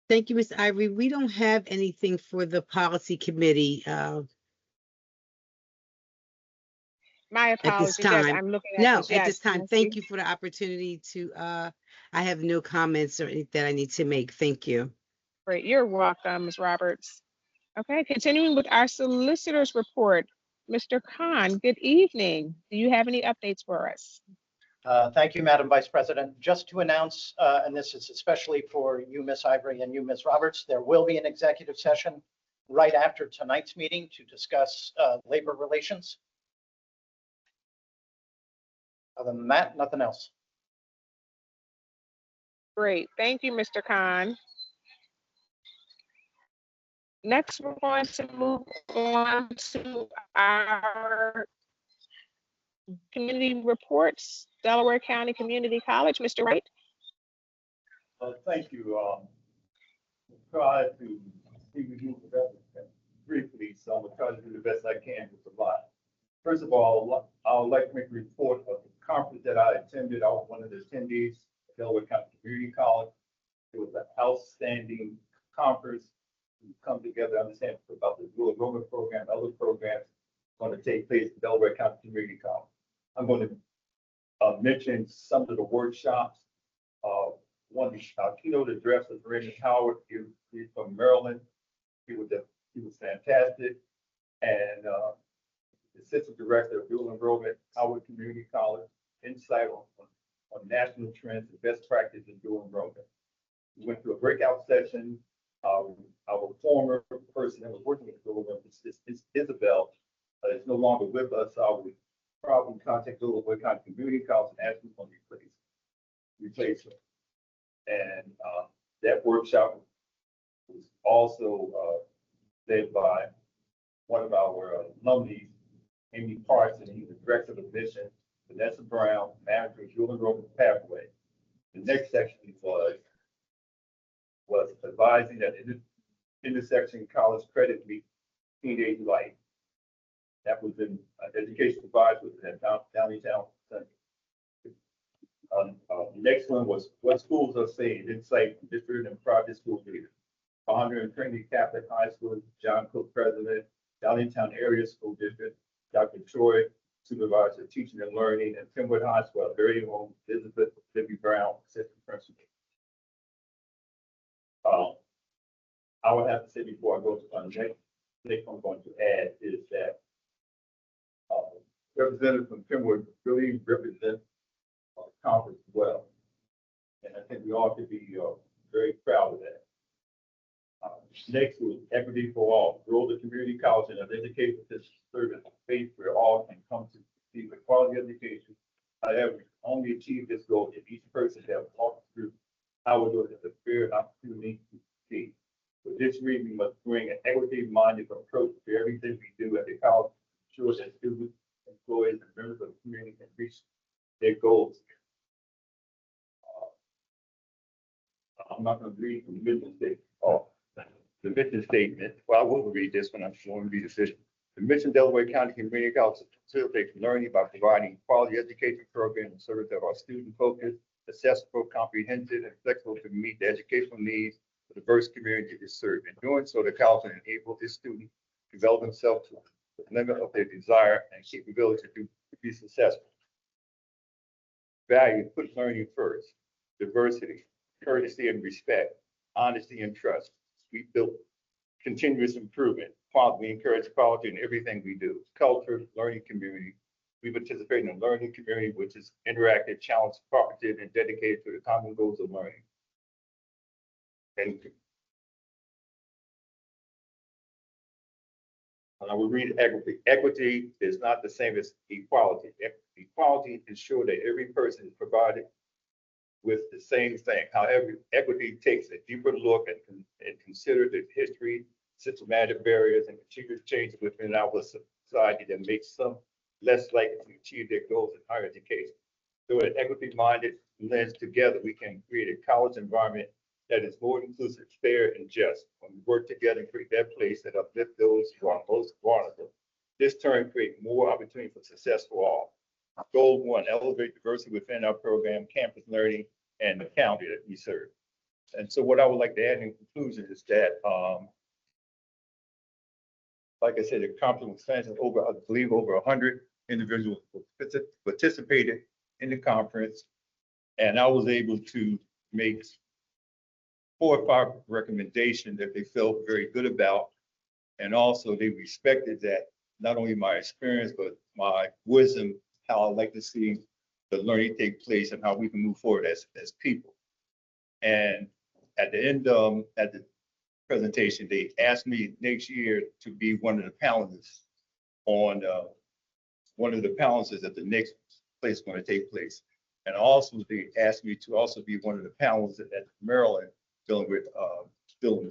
Thank you, Ms. Ivory. We don't have anything for the policy committee. My at this apologies. Yes, time. I'm looking at No, this. at this Yes, time, I thank see. you for the opportunity to, I have no comments or anything that I need to make. Thank you. Great. You're welcome, Ms. Roberts. Okay, continuing with our solicitors report. Mr. Khan, good evening. Do you have any updates for us? Thank you, Madam Vice President. Just to announce, and this is especially for you, Ms. Ivory, and you, Ms. Roberts, there will be an executive session right after tonight's meeting to discuss labor relations. Other than that, nothing else. Great. Thank you, Mr. Khan. Next, we're going to move on to our community reports. Delaware County Community College, Mr. Wright. Thank you. Try to see if you can briefly, so I'm gonna try to do the best I can with the lot. First of all, I would like to make a report of the conference that I attended. I was one of the attendees at Delaware County Community College. It was an outstanding conference. We come together, understand about the dual enrollment program, other programs going to take place at Delaware County Community College. I'm going to mention some of the workshops. One keynote address was Randy Howard. He's from Maryland. He was fantastic. And the assistant director of dual enrollment, Howard Community College, insight on national trends and best practice in dual enrollment. We went through a breakout session. Our former person that was working with dual enrollment is Isabel. Is no longer with us. I would probably contact Delaware County Community College and ask them to replace her. And that workshop was also led by one of our alumni, Amy Parson. He's the director of the mission. Vanessa Brown, manager of dual enrollment pathway. The next section was advising that intersection college credit meet teenage life. That was in education advisor at Downtown Center. The next one was what schools are saying, insight from district and private school leaders. 100 Trinity Catholic High School, John Cook, president, Downtown Area School District, Dr. Troy, supervisor of teaching and learning, and Penwood High School, very own Elizabeth Libby Brown, assistant principal. I would have to say before I go to my next thing I'm going to add is that representative from Penwood really represent the conference well. And I think we all should be very proud of that. Next was equity for all, grow the community college and an education system service space where all can come to receive a quality education. However, only achieve this goal if each person has walked through how we do it as a fair opportunity to succeed. For this reason, we must bring an equity-minded approach to everything we do at the college, to ensure that students, employees, and members of the community can reach their goals. I'm not going to read from the mission statement. The mission statement. Well, I will read this one. I'm sure I'm going to be efficient. The mission Delaware County Community College facilitates learning by providing quality education programs and service that are student-focused, accessible, comprehensive, and flexible to meet the educational needs of the diverse community it serves. In doing so, the college will enable its students to develop themselves to the limit of their desire and capability to be successful. Value, put learning first. Diversity, courtesy and respect, honesty and trust. We built continuous improvement. Quality, we encourage quality in everything we do. Culture, learning community. We participate in a learning community which is interactive, challenged, cooperative, and dedicated to the common goals of learning. And I will read equity. Equity is not the same as equality. Equality ensures that every person is provided with the same thing. However, equity takes a deeper look and consider the history, systematic barriers, and continuous changes within our society that makes some less likely to achieve their goals in higher education. Through an equity-minded lens together, we can create a college environment that is more inclusive, fair, and just. When we work together and create that place that uplifts those who are most vulnerable, this turn creates more opportunity for success for all. Goal 1, elevate diversity within our program, campus learning, and the county that we serve. And so what I would like to add in conclusion is that, like I said, the conference was over, I believe, over 100 individuals participated in the conference. And I was able to make 4 or 5 recommendations that they felt very good about. And also they respected that, not only my experience, but my wisdom, how I like to see the learning take place and how we can move forward as people. And at the end, at the presentation, they asked me next year to be one of the panelists on one of the panelists at the next place going to take place. And also they asked me to also be one of the panelists at Maryland dealing with the dual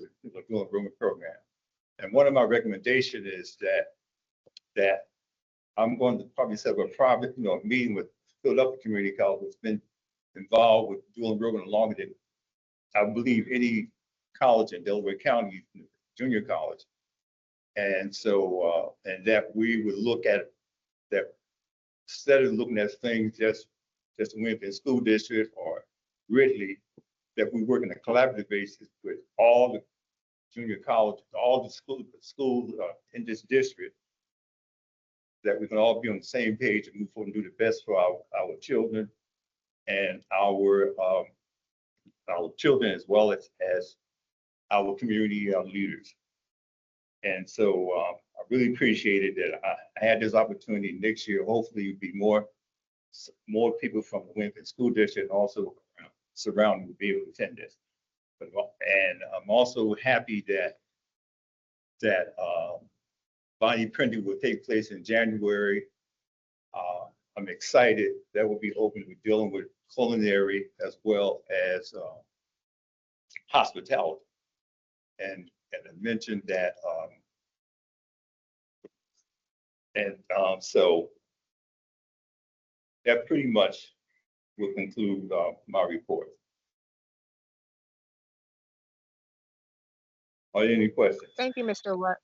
enrollment program. And one of my recommendations is that I'm going to probably set up a private, meeting with Philadelphia Community College, that's been involved with dual enrollment longer than I believe any college in Delaware County, junior college. And so, and that we would look at that, instead of looking at things just within school district or Ridley, that we work on a collaborative basis with all the junior colleges, all the schools in this district, that we can all be on the same page and move forward and do the best for our children and our children, as well as our community leaders. And so I really appreciated that I had this opportunity. Next year, hopefully it'll be more people from the Winfield School District and also surrounding will be able to attend this. And I'm also happy that Bonnie Printing will take place in January. I'm excited that will be open. We're dealing with culinary as well as hospitality. And I mentioned that, so that pretty much will conclude my report. Are there any questions? Thank you, Mr. Wright.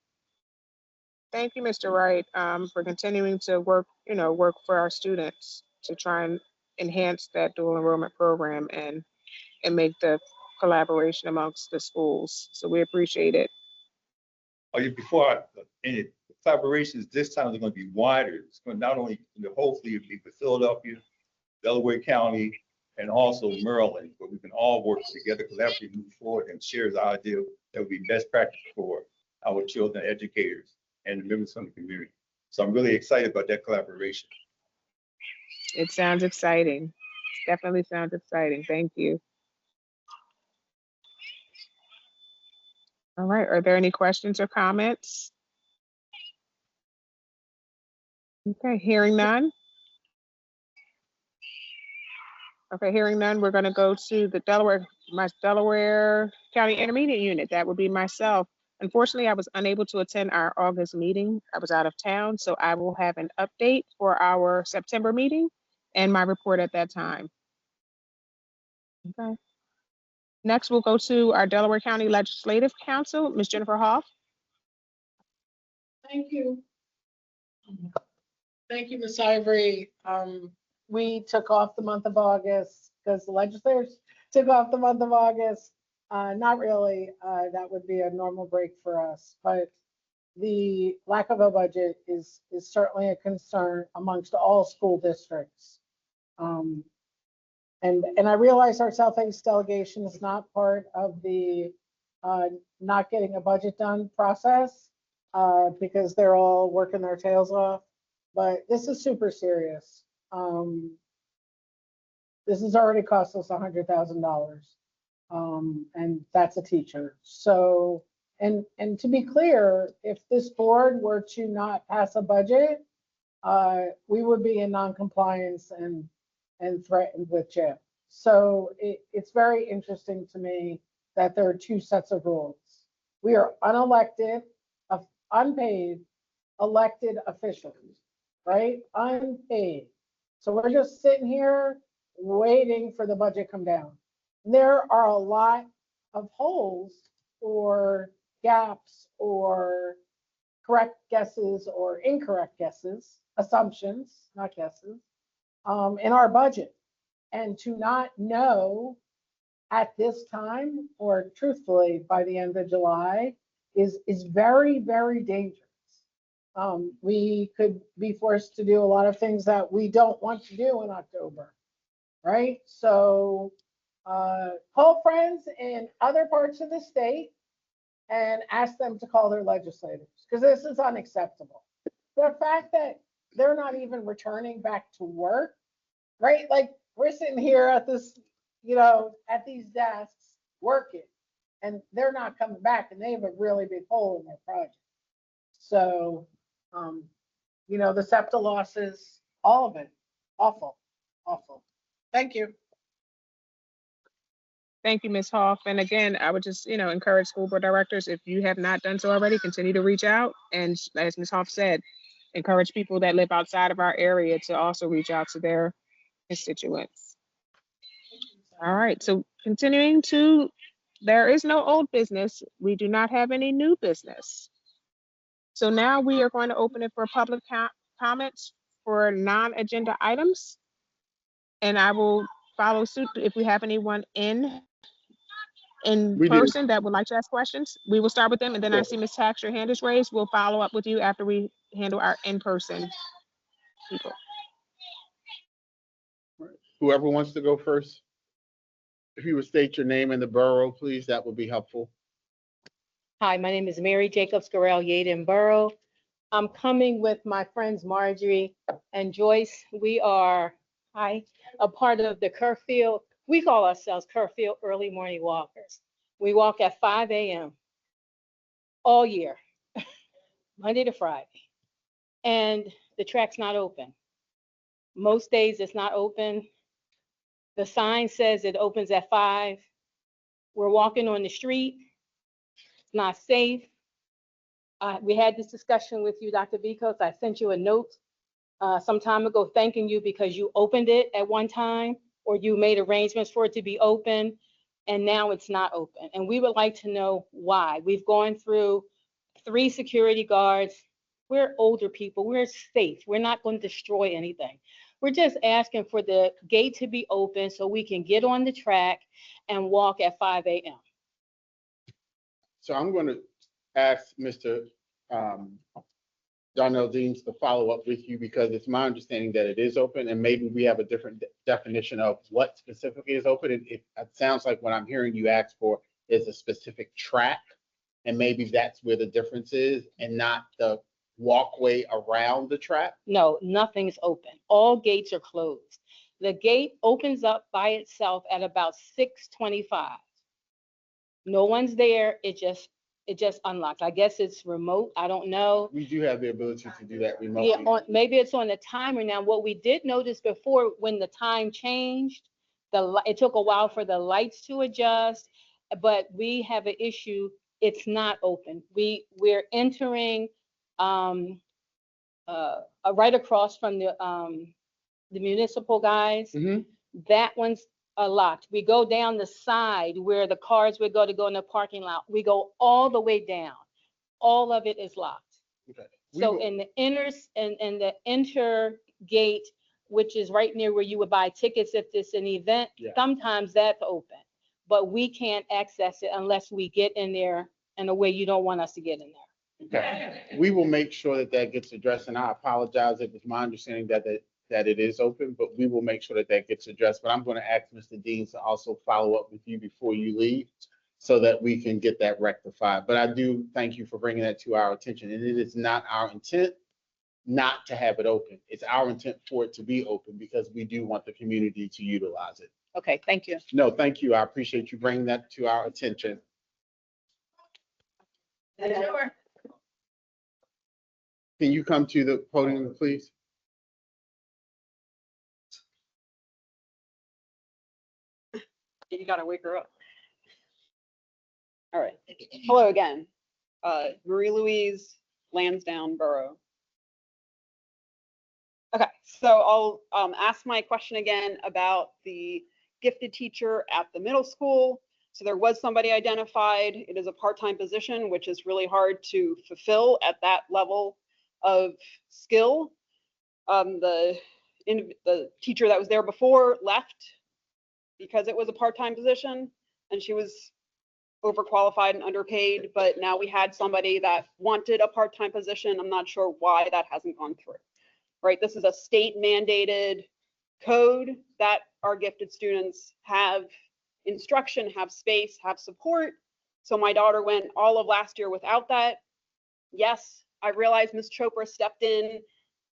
Thank you, Mr. Wright, for continuing to work for our students to try and enhance that dual enrollment program and make the collaboration amongst the schools. So we appreciate it. Any collaborations this time are going to be wider. It's going to not only, hopefully it'll be for Philadelphia, Delaware County, and also Maryland, but we can all work together collaboratively, move forward, and share the idea that would be best practice for our children, educators, and the members of the community. So I'm really excited about that collaboration. It sounds exciting. Definitely sounds exciting. Thank you. All right, are there any questions or comments? Okay, hearing none. Okay, hearing none, we're going to go to the Delaware County Intermediate Unit. That would be myself. Unfortunately, I was unable to attend our August meeting. I was out of town, so I will have an update for our September meeting and my report at that time. Okay. Next, we'll go to our Delaware County Legislative Council, Ms. Jennifer Hoff. Thank you. Thank you, Ms. Ivory. We took off the month of August because the legislators took off the month of August. Not really. That would be a normal break for us, but the lack of a budget is certainly a concern amongst all school districts. And I realize our Southeast delegation is not part of the not getting a budget done process because they're all working their tails off. But this is super serious. This has already cost us $100,000, and that's a teacher. So, and to be clear, if this board were to not pass a budget, we would be in non-compliance and threatened with jail. So it's very interesting to me that there are two sets of rules. We are unelected, unpaid, elected officials, right? Unpaid. So we're just sitting here waiting for the budget to come down. There are a lot of holes or gaps or correct guesses or incorrect guesses, assumptions, not guesses, in our budget. And to not know at this time, or truthfully by the end of July, is very, very dangerous. We could be forced to do a lot of things that we don't want to do in October, right? So call friends in other parts of the state and ask them to call their legislators, because this is unacceptable. The fact that they're not even returning back to work, right? Like, we're sitting here at this, at these desks working, and they're not coming back, and they have a really big hole in their project. So, the SEPTA losses, all of it, awful, awful. Thank you. Thank you, Ms. Hoff. And again, I would just, encourage school board directors, if you have not done so already, continue to reach out. And as Ms. Hoff said, encourage people that live outside of our area to also reach out to their constituents. All right, so continuing to, there is no old business. We do not have any new business. So now we are going to open it for public comments for non-agenda items. And I will follow suit if we have anyone in We do. person that would like to ask questions. We will start with them, and then I see Ms. Tax, your hand is raised. We'll follow up with you after we handle our in-person people. Whoever wants to go first. If you would state your name and the borough, please, that would be helpful. Hi, my name is Mary Jacobs Garrell, Yaden Borough. I'm coming with my friends Marjorie and Joyce. We are a part of the Kerrfield. We call ourselves Kerrfield Early Morning Walkers. We walk at 5 a.m. all year, Monday to Friday. And the track's not open. Most days it's not open. The sign says it opens at 5. We're walking on the street. It's not safe. We had this discussion with you, Dr. Bicos. I sent you a note some time ago thanking you because you opened it at one time, or you made arrangements for it to be open, and now it's not open. And we would like to know why. We've gone through 3 security guards. We're older people. We're safe. We're not going to destroy anything. We're just asking for the gate to be open so we can get on the track and walk at 5 a.m. So I'm going to ask Mr. Darnell Deans to follow up with you, because it's my understanding that it is open, and maybe we have a different definition of what specifically is open. And it sounds like what I'm hearing you ask for is a specific track, and maybe that's where the difference is, and not the walkway around the track. No, nothing's open. All gates are closed. The gate opens up by itself at about 6:25. No one's there. It just unlocks. I guess it's remote. I don't know. We do have the ability to do that remotely. Yeah, maybe it's on the timer now. What we did notice before, when the time changed, it took a while for the lights to adjust, but we have an issue. It's not open. We're entering right across from the municipal guys. Mhm. That one's locked. We go down the side where the cars would go to go in the parking lot. We go all the way down. All of it is locked. Okay. So in the the enter gate, which is right near where you would buy tickets if it's an event, Yeah. sometimes that's open. But we can't access it unless we get in there in a way you don't want us to get in there. Okay. We will make sure that that gets addressed, and I apologize if it's my understanding that it is open, but we will make sure that that gets addressed. But I'm going to ask Mr. Deans to also follow up with you before you leave, so that we can get that rectified. But I do thank you for bringing that to our attention. And it is not our intent not to have it open. It's our intent for it to be open, because we do want the community to utilize it. Okay, thank you. No, thank you. I appreciate you bringing that to our attention. Sure. Can you come to the podium, please? You gotta wake her up. All right. Hello again. Marie Louise Lansdowne Borough. Okay, so I'll ask my question again about the gifted teacher at the middle school. So there was somebody identified. It is a part-time position, which is really hard to fulfill at that level of skill. The teacher that was there before left because it was a part-time position, and she was overqualified and underpaid, but now we had somebody that wanted a part-time position. I'm not sure why that hasn't gone through, right? This is a state mandated code that our gifted students have instruction, have space, have support. So my daughter went all of last year without that. Yes, I realize Ms. Chopra stepped in.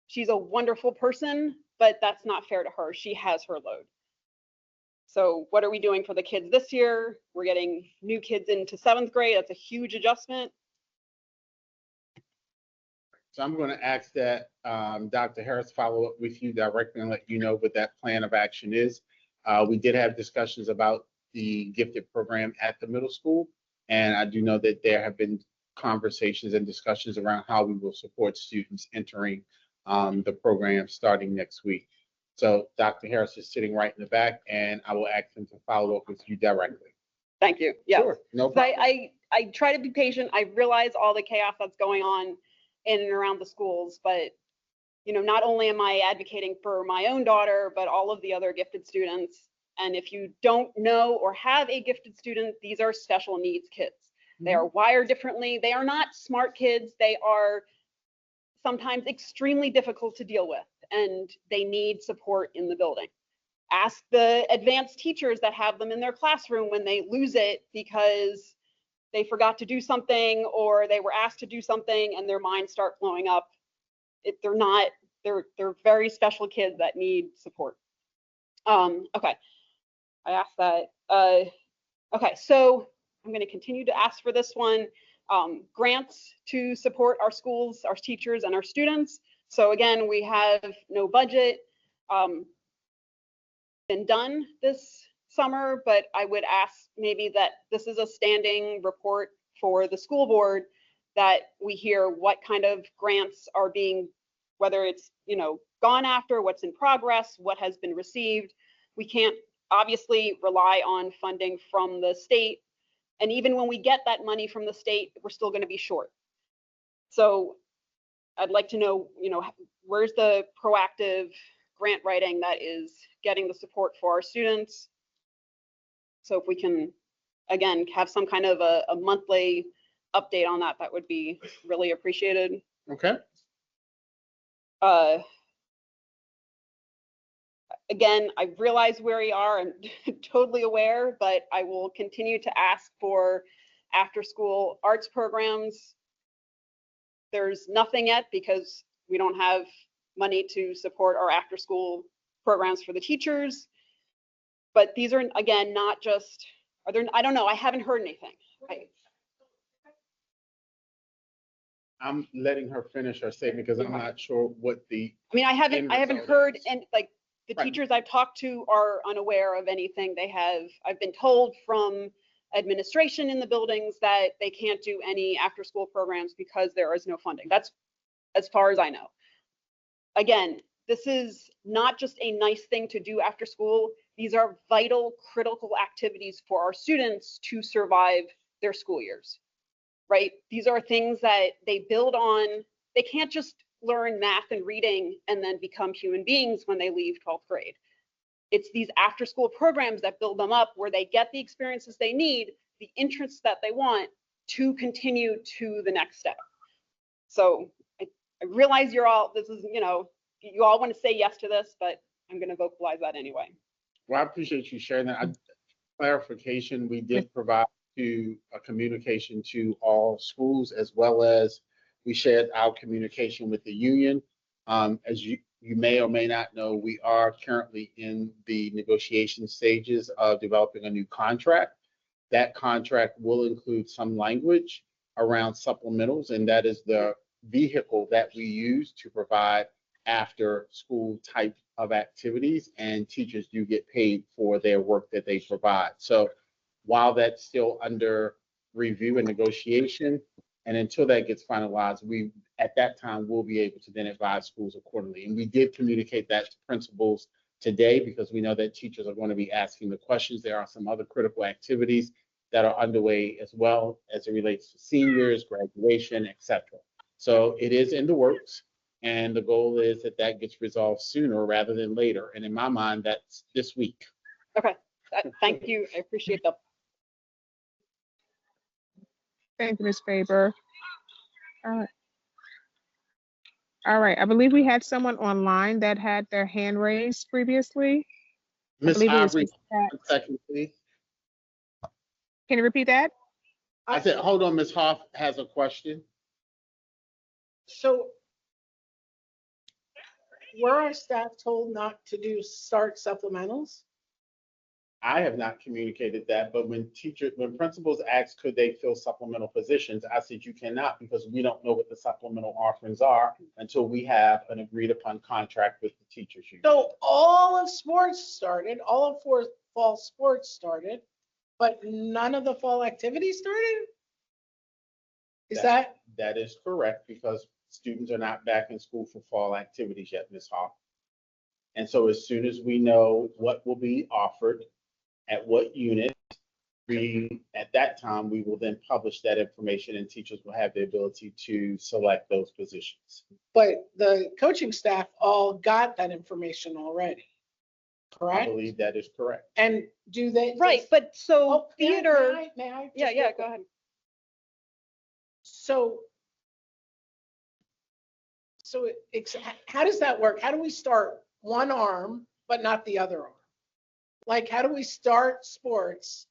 She's a wonderful person, but that's not fair to her. She has her load. So what are we doing for the kids this year? We're getting new kids into 7th grade. That's a huge adjustment. So I'm going to ask that Dr. Harris follow up with you directly and let you know what that plan of action is. We did have discussions about the gifted program at the middle school, and I do know that there have been conversations and discussions around how we will support students entering the program starting next week. So Dr. Harris is sitting right in the back, and I will ask him to follow up with you directly. Thank you. Yeah. Sure, no problem. I try to be patient. I realize all the chaos that's going on in and around the schools, but you know, not only am I advocating for my own daughter, but all of the other gifted students. And if you don't know or have a gifted student, these are special needs kids. They are wired differently. They are not smart kids. They are sometimes extremely difficult to deal with, and they need support in the building. Ask the advanced teachers that have them in their classroom when they lose it because they forgot to do something or they were asked to do something and their minds start blowing up. They're very special kids that need support. Okay, I asked that. Okay, so I'm going to continue to ask for this one. Grants to support our schools, our teachers, and our students. So again, we have no budget been done this summer, but I would ask maybe that this is a standing report for the school board, that we hear what kind of grants are being, whether it's, you know, gone after, what's in progress, what has been received. We can't obviously rely on funding from the state. And even when we get that money from the state, we're still going to be short. So I'd like to know, you know, where's the proactive grant writing that is getting the support for our students? So if we can, again, have some kind of a monthly update on that, that would be really appreciated. Okay. Again, I realize where we are. I'm totally aware, but I will continue to ask for after-school arts programs. There's nothing yet because we don't have money to support our after-school programs for the teachers. But these are, again, not just, are there, I don't know, I haven't heard anything. I'm letting her finish her statement because I'm not sure what the. I mean, I haven't heard, and like the Right. teachers I've talked to are unaware of anything. I've been told from administration in the buildings that they can't do any after school programs because there is no funding. That's as far as I know. Again, this is not just a nice thing to do after school. These are vital, critical activities for our students to survive their school years, right? These are things that they build on. They can't just learn math and reading and then become human beings when they leave 12th grade. It's these after school programs that build them up where they get the experiences they need, the interests that they want to continue to the next step. So I realize you're all, this is, you know, you all want to say yes to this, but I'm going to vocalize that anyway. Well, I appreciate you sharing that. Clarification, we did provide to a communication to all schools, as well as we shared our communication with the union. As you may or may not know, we are currently in the negotiation stages of developing a new contract. That contract will include some language around supplementals, and that is the vehicle that we use to provide after school type of activities, and teachers do get paid for their work that they provide. So while that's still under review and negotiation, and until that gets finalized, we at that time will be able to then advise schools accordingly. And we did communicate that to principals today because we know that teachers are going to be asking the questions. There are some other critical activities that are underway as well as it relates to seniors, graduation, etc. So it is in the works. And the goal is that that gets resolved sooner rather than later. And in my mind, that's this week. Okay, thank you. I appreciate that. Thank you, Ms. Faber. All right. All right, I believe we had someone online that had their hand raised previously. I Ms. believe it was Ivory, Ms. Pat. 1 second, please. Can you repeat that? I said, hold on, Ms. Hoff has a question. So were our staff told not to start supplementals? I have not communicated that, but when principals asked, could they fill supplemental positions, I said, you cannot, because we don't know what the supplemental offerings are until we have an agreed upon contract with the teachers union. So all of sports started, all of fall sports started, but none of the fall activities started? Is that? That is correct, because students are not back in school for fall activities yet, Ms. Hoff. And so as soon as we know what will be offered at what unit, at that time, we will then publish that information and teachers will have the ability to select those positions. But the coaching staff all got that information already, I correct? believe that is correct. And do they? Right, but so Oh, theater, may I yeah, just yeah, real go quick? ahead. So how does that work? How do we start one arm but not the other arm? Like, how do we start sports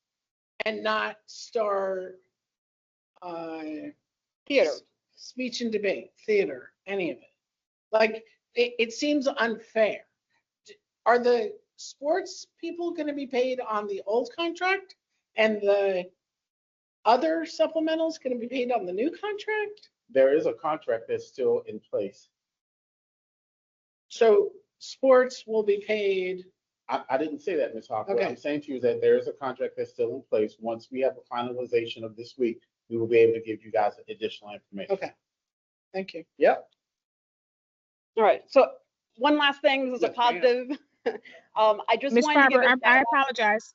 and not start Theater. speech and debate, theater, any of it? Like, it seems unfair. Are the sports people going to be paid on the old contract and the other supplementals going to be paid on the new contract? There is a contract that's still in place. So sports will be paid. I didn't say that, Ms. Hoff. What Okay. I'm saying to you is that there is a contract that's still in place. Once we have a finalization of this week, we will be able to give you guys additional information. Okay. Thank you. Yep. All right, so one last thing, this is a Yes, ma'am. positive. I just Ms. wanted to give Fiber, a I shout out. apologize.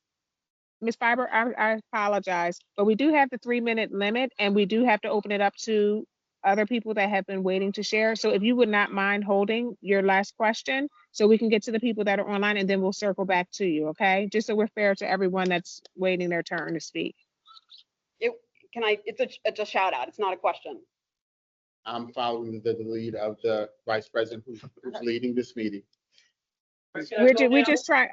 Ms. Fiber, I apologize, but we do have the 3-minute limit and we do have to open it up to other people that have been waiting to share. So if you would not mind holding your last question so we can get to the people that are online and then we'll circle back to you, okay? Just so we're fair to everyone that's waiting their turn to speak. It's a shout out, it's not a question. I'm following the lead of the vice president who's leading this meeting. We just try,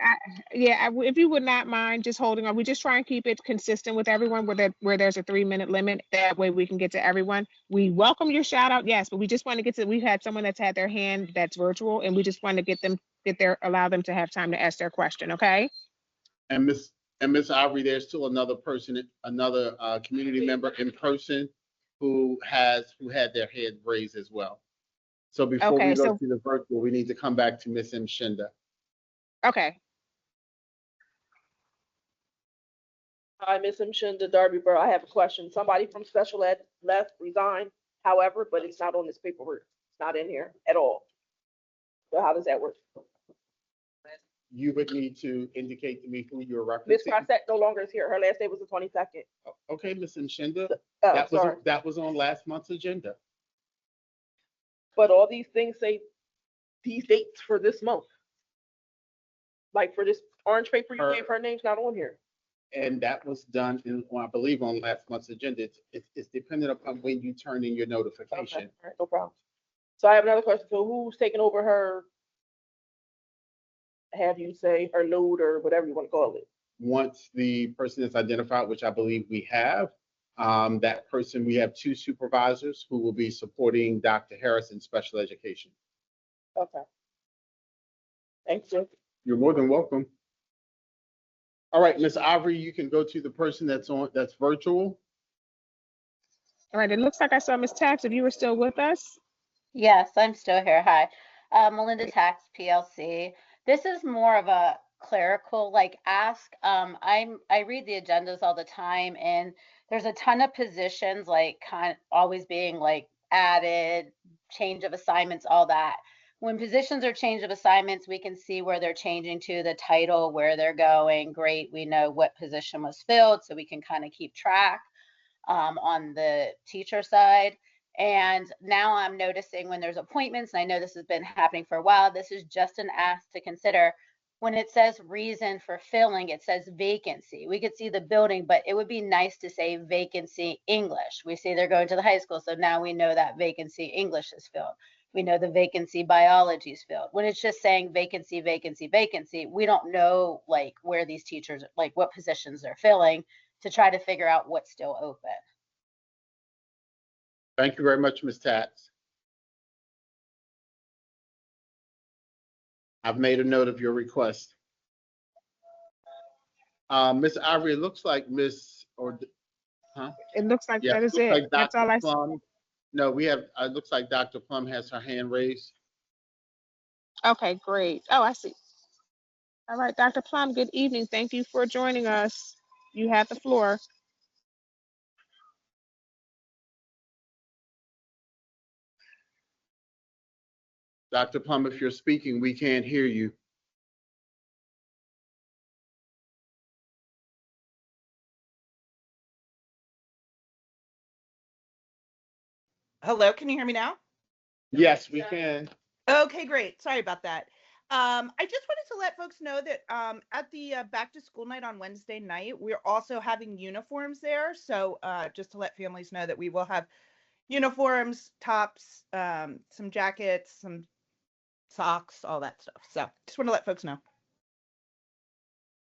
if you would not mind just holding on, we just try and keep it consistent with everyone where there's a 3-minute limit. That way we can get to everyone. We welcome your shout out, yes, but we just want to get to, we've had someone that's had their hand that's virtual and we just want to allow them to have time to ask their question, okay? And Ms. Ivory, there's still another person, another community member in person who had their hand raised as well. So before Okay, we go so- to the virtual, we need to come back to Ms. Mshinda. Okay. Hi, Ms. Mshinda, Darby Borough. I have a question. Somebody from special ed left, resigned, however, but it's not on this paperwork. It's not in here at all. So how does that work? You would need to indicate to me who you're Ms. referencing. Crossett no longer is here. Her last day was the 22nd. Okay, Ms. Mshinda, Oh, sorry. that was on last month's agenda. But all these things say these dates for this month. Like for this orange paper you Her- gave, her name's not on here. And that was done I believe on last month's agenda. It's dependent upon when you turn in your Okay, notification. all right, no problem. So I have another question. So who's taking over her, have you say, her load or whatever you want to call it? Once the person is identified, which I believe we have, that person, we have 2 supervisors who will be supporting Dr. Harris in special education. Okay. Thank you. You're more than welcome. All right, Ms. Ivory, you can go to the person that's virtual. All right, it looks like I saw Ms. Tax, if you were still with us. Yes, I'm still here. Hi. Melinda Tax, PLC. This is more of a clerical ask. I read the agendas all the time and there's a ton of positions always being added, change of assignments, all that. When positions are change of assignments, we can see where they're changing to, the title, where they're going. Great, we know what position was filled, so we can kind of keep track on the teacher side. And now I'm noticing when there's appointments, and I know this has been happening for a while, this is just an ask to consider. when it says reason for filling, it says vacancy. We could see the building, but it would be nice to say vacancy English. We say they're going to the high school, so now we know that vacancy English is filled. We know the vacancy biology is filled. When it's just saying vacancy, vacancy, vacancy, we don't know like where these teachers, like what positions they're filling to try to figure out what's still open. Thank you very much, Ms. Tatz. I've made a note of your request. Ms. Ivory, it looks like It looks like Yeah, that is looks it. like That's all Dr. I see. Plum. No, we have, it looks like Dr. Plum has her hand raised. Okay, great. Oh, I see. All right, Dr. Plum, good evening. Thank you for joining us. You have the floor. Dr. Plum, if you're speaking, we can't hear you. Hello, can you hear me now? Yes, we can. Okay, great. Sorry about that. I just wanted to let folks know that at the back to school night on Wednesday night, we're also having uniforms there. So just to let families know that we will have uniforms, tops, some jackets, some socks, all that stuff. So just want to let folks know.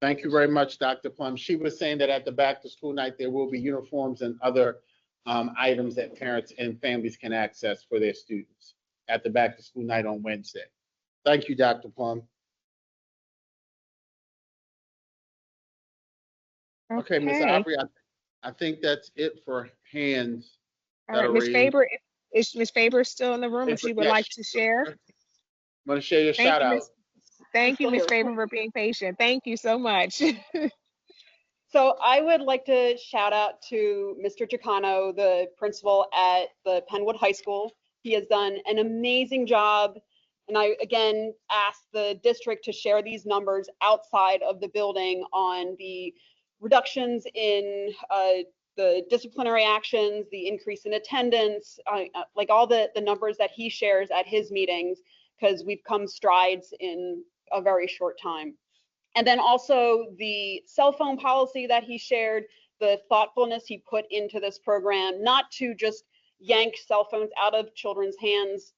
Thank you very much, Dr. Plum. She was saying that at the back to school night, there will be uniforms and other items that parents and families can access for their students at the back to school night on Wednesday. Thank you, Dr. Plum. Okay, Ms. Ivory, I think that's it for hands. All right, Ms. Faber, is Ms. Faber still in the room if she would like to share? Want to share your shout out? Thank you, Ms. Faber, for being patient. Thank you so much. So I would like to shout out to Mr. Chicano, the principal at the Penwood High School. He has done an amazing job. And I, again, ask the district to share these numbers outside of the building on the reductions in the disciplinary actions, the increase in attendance, like all the numbers that he shares at his meetings, because we've come strides in a very short time. And then also the cell phone policy that he shared, the thoughtfulness he put into this program, not to just yank cell phones out of children's hands.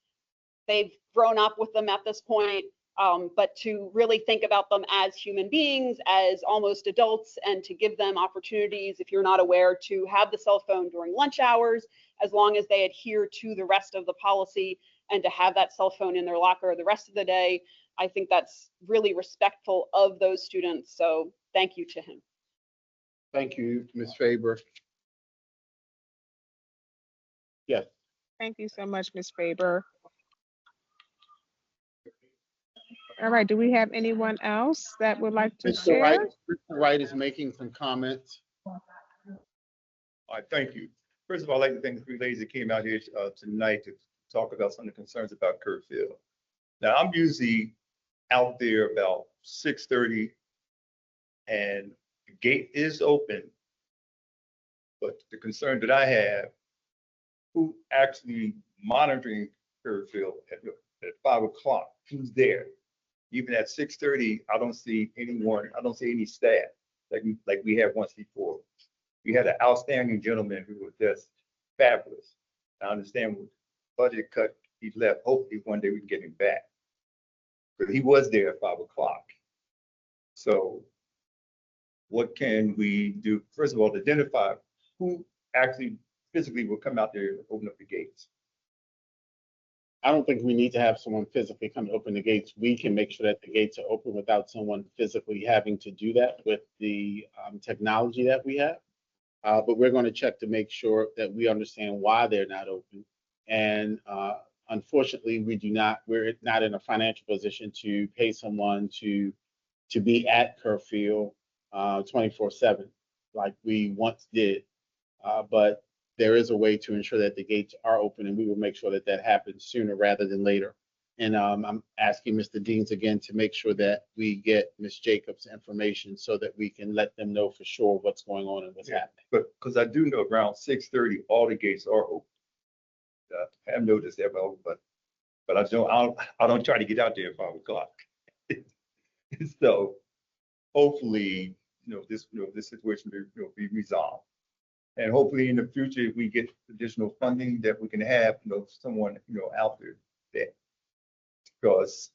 They've grown up with them at this point, but to really think about them as human beings, as almost adults, and to give them opportunities, if you're not aware, to have the cell phone during lunch hours, as long as they adhere to the rest of the policy, and to have that cell phone in their locker the rest of the day. I think that's really respectful of those students. So thank you to him. Thank you, Ms. Faber. Yes. Thank you so much, Ms. Faber. All right, do we have anyone else that would like to share? Mr. Wright is making some comments. All right, thank you. First of all, I'd like to thank the three ladies that came out here tonight to talk about some of the concerns about Kerr Field. Now, I'm usually out there about 6:30 and the gate is open. But the concern that I have, who actually monitoring Kerr Field at 5 o'clock, who's there? Even at 6:30, I don't see anyone, I don't see any staff like we had once before. We had an outstanding gentleman who was just fabulous. I understand with budget cut, he left. Hopefully one day we can get him back. But he was there at 5 o'clock. So what can we do? First of all, to identify who actually physically will come out there and open up the gates. I don't think we need to have someone physically come open the gates. We can make sure that the gates are open without someone physically having to do that with the technology that we have. But we're going to check to make sure that we understand why they're not open. And unfortunately, we're not in a financial position to pay someone to be at Kerr Field 24/7 like we once did. But there is a way to ensure that the gates are open, and we will make sure that that happens sooner rather than later. And I'm asking Mr. Deans again to make sure that we get Ms. Jacobs information so that we can let them know for sure what's going on and what's happening. But because I do know around 6:30, all the gates are open. I have noticed that, but I don't try to get out there at 5 o'clock. So hopefully, this situation will be resolved. And hopefully in the future, if we get additional funding, that we can have, someone, out there. Because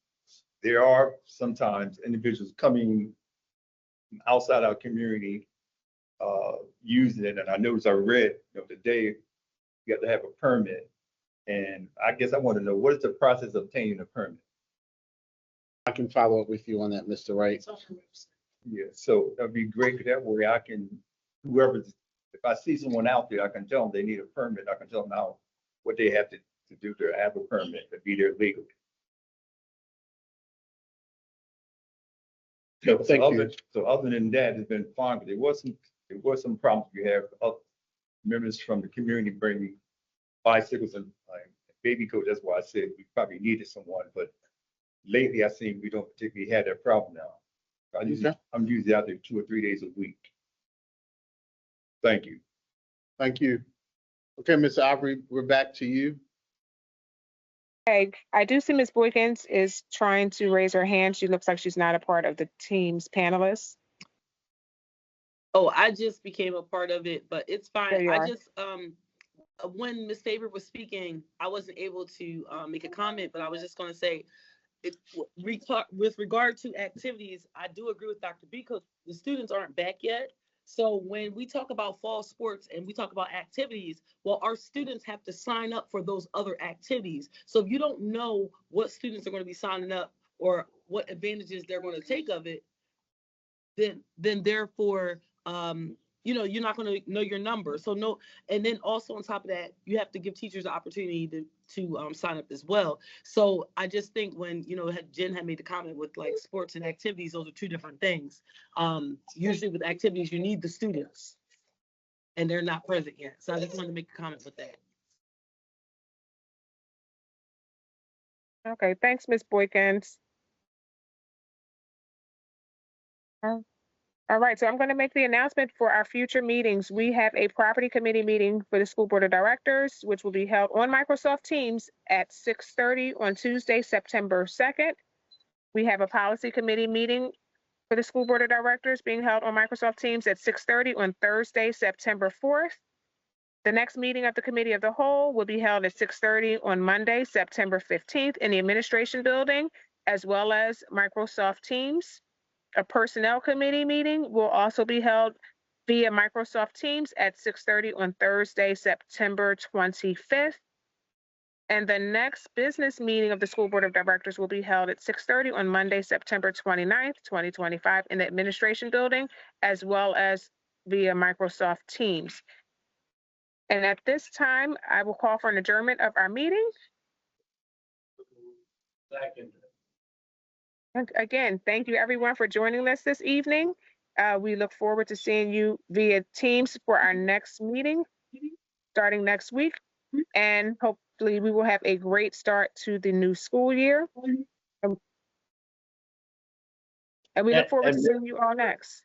there are sometimes individuals coming outside our community, using it. And I noticed I read, today, you have to have a permit. And I guess I want to know, what is the process of obtaining a permit? I can follow up with you on that, Mr. Wright. Yeah, so that'd be great, 'cause that way I can, whoever, if I see someone out there, I can tell them they need a permit. I can tell them now what they have to do to have a permit, to be there legally. So other than that, it's been fine, but there was some problems we have. Members from the community bringing bicycles and baby coats. That's why I said we probably needed someone, but lately I seen we don't particularly have that problem now. I'm usually out there 2 or 3 days a week. Thank you. Thank you. Okay, Ms. Aubrey, we're back to you. Okay, I do see Ms. Boykins is trying to raise her hand. She looks like she's not a part of the team's panelists. Oh, I just became a part of it, but it's There fine. you I are. just, when Ms. Faber was speaking, I wasn't able to make a comment, but I was just gonna say, with regard to activities, I do agree with Dr. B, because the students aren't back yet. So when we talk about fall sports and we talk about activities, well, our students have to sign up for those other activities. So if you don't know what students are going to be signing up or what advantages they're going to take of it, then therefore, you're not going to know your number. So no, and then also on top of that, you have to give teachers the opportunity to sign up as well. So I just think when, Jen had made the comment with like sports and activities, those are two different things. Usually with activities, you need the students and they're not present yet. So I just wanted to make a comment with that. Okay, thanks, Ms. Boykins. All right, so I'm going to make the announcement for our future meetings. We have a property committee meeting for the school board of directors, which will be held on Microsoft Teams at 6:30 on Tuesday, September 2nd. We have a policy committee meeting for the school board of directors being held on Microsoft Teams at 6:30 on Thursday, September 4th. The next meeting of the committee of the whole will be held at 6:30 on Monday, September 15th in the administration building, as well as Microsoft Teams. A personnel committee meeting will also be held via Microsoft Teams at 6:30 on Thursday, September 25th. And the next business meeting of the school board of directors will be held at 6:30 on Monday, September 29th, 2025 in the administration building, as well as via Microsoft Teams. And at this time, I will call for an adjournment of our meeting. Second. Again, thank you everyone for joining us this evening. We look forward to seeing you via Teams for our next meeting starting next week. And hopefully we will have a great start to the new school year. And we look forward to seeing you all next.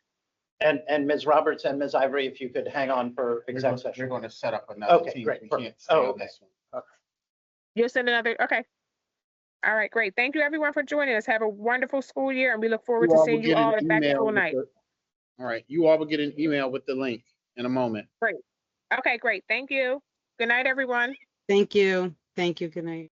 And Ms. Roberts and Ms. Ivory, if you could hang on for exec session. We're going to set up another Okay, team. great. We can't stay on okay. this one. You'll send another, okay. All right, great. Thank you everyone for joining us. Have a wonderful school year and we look forward to seeing you all at back to school night. All right, you all will get an email with the link in a moment. Great. Okay, great. Thank you. Good night, everyone. Thank you. Thank you. Good night.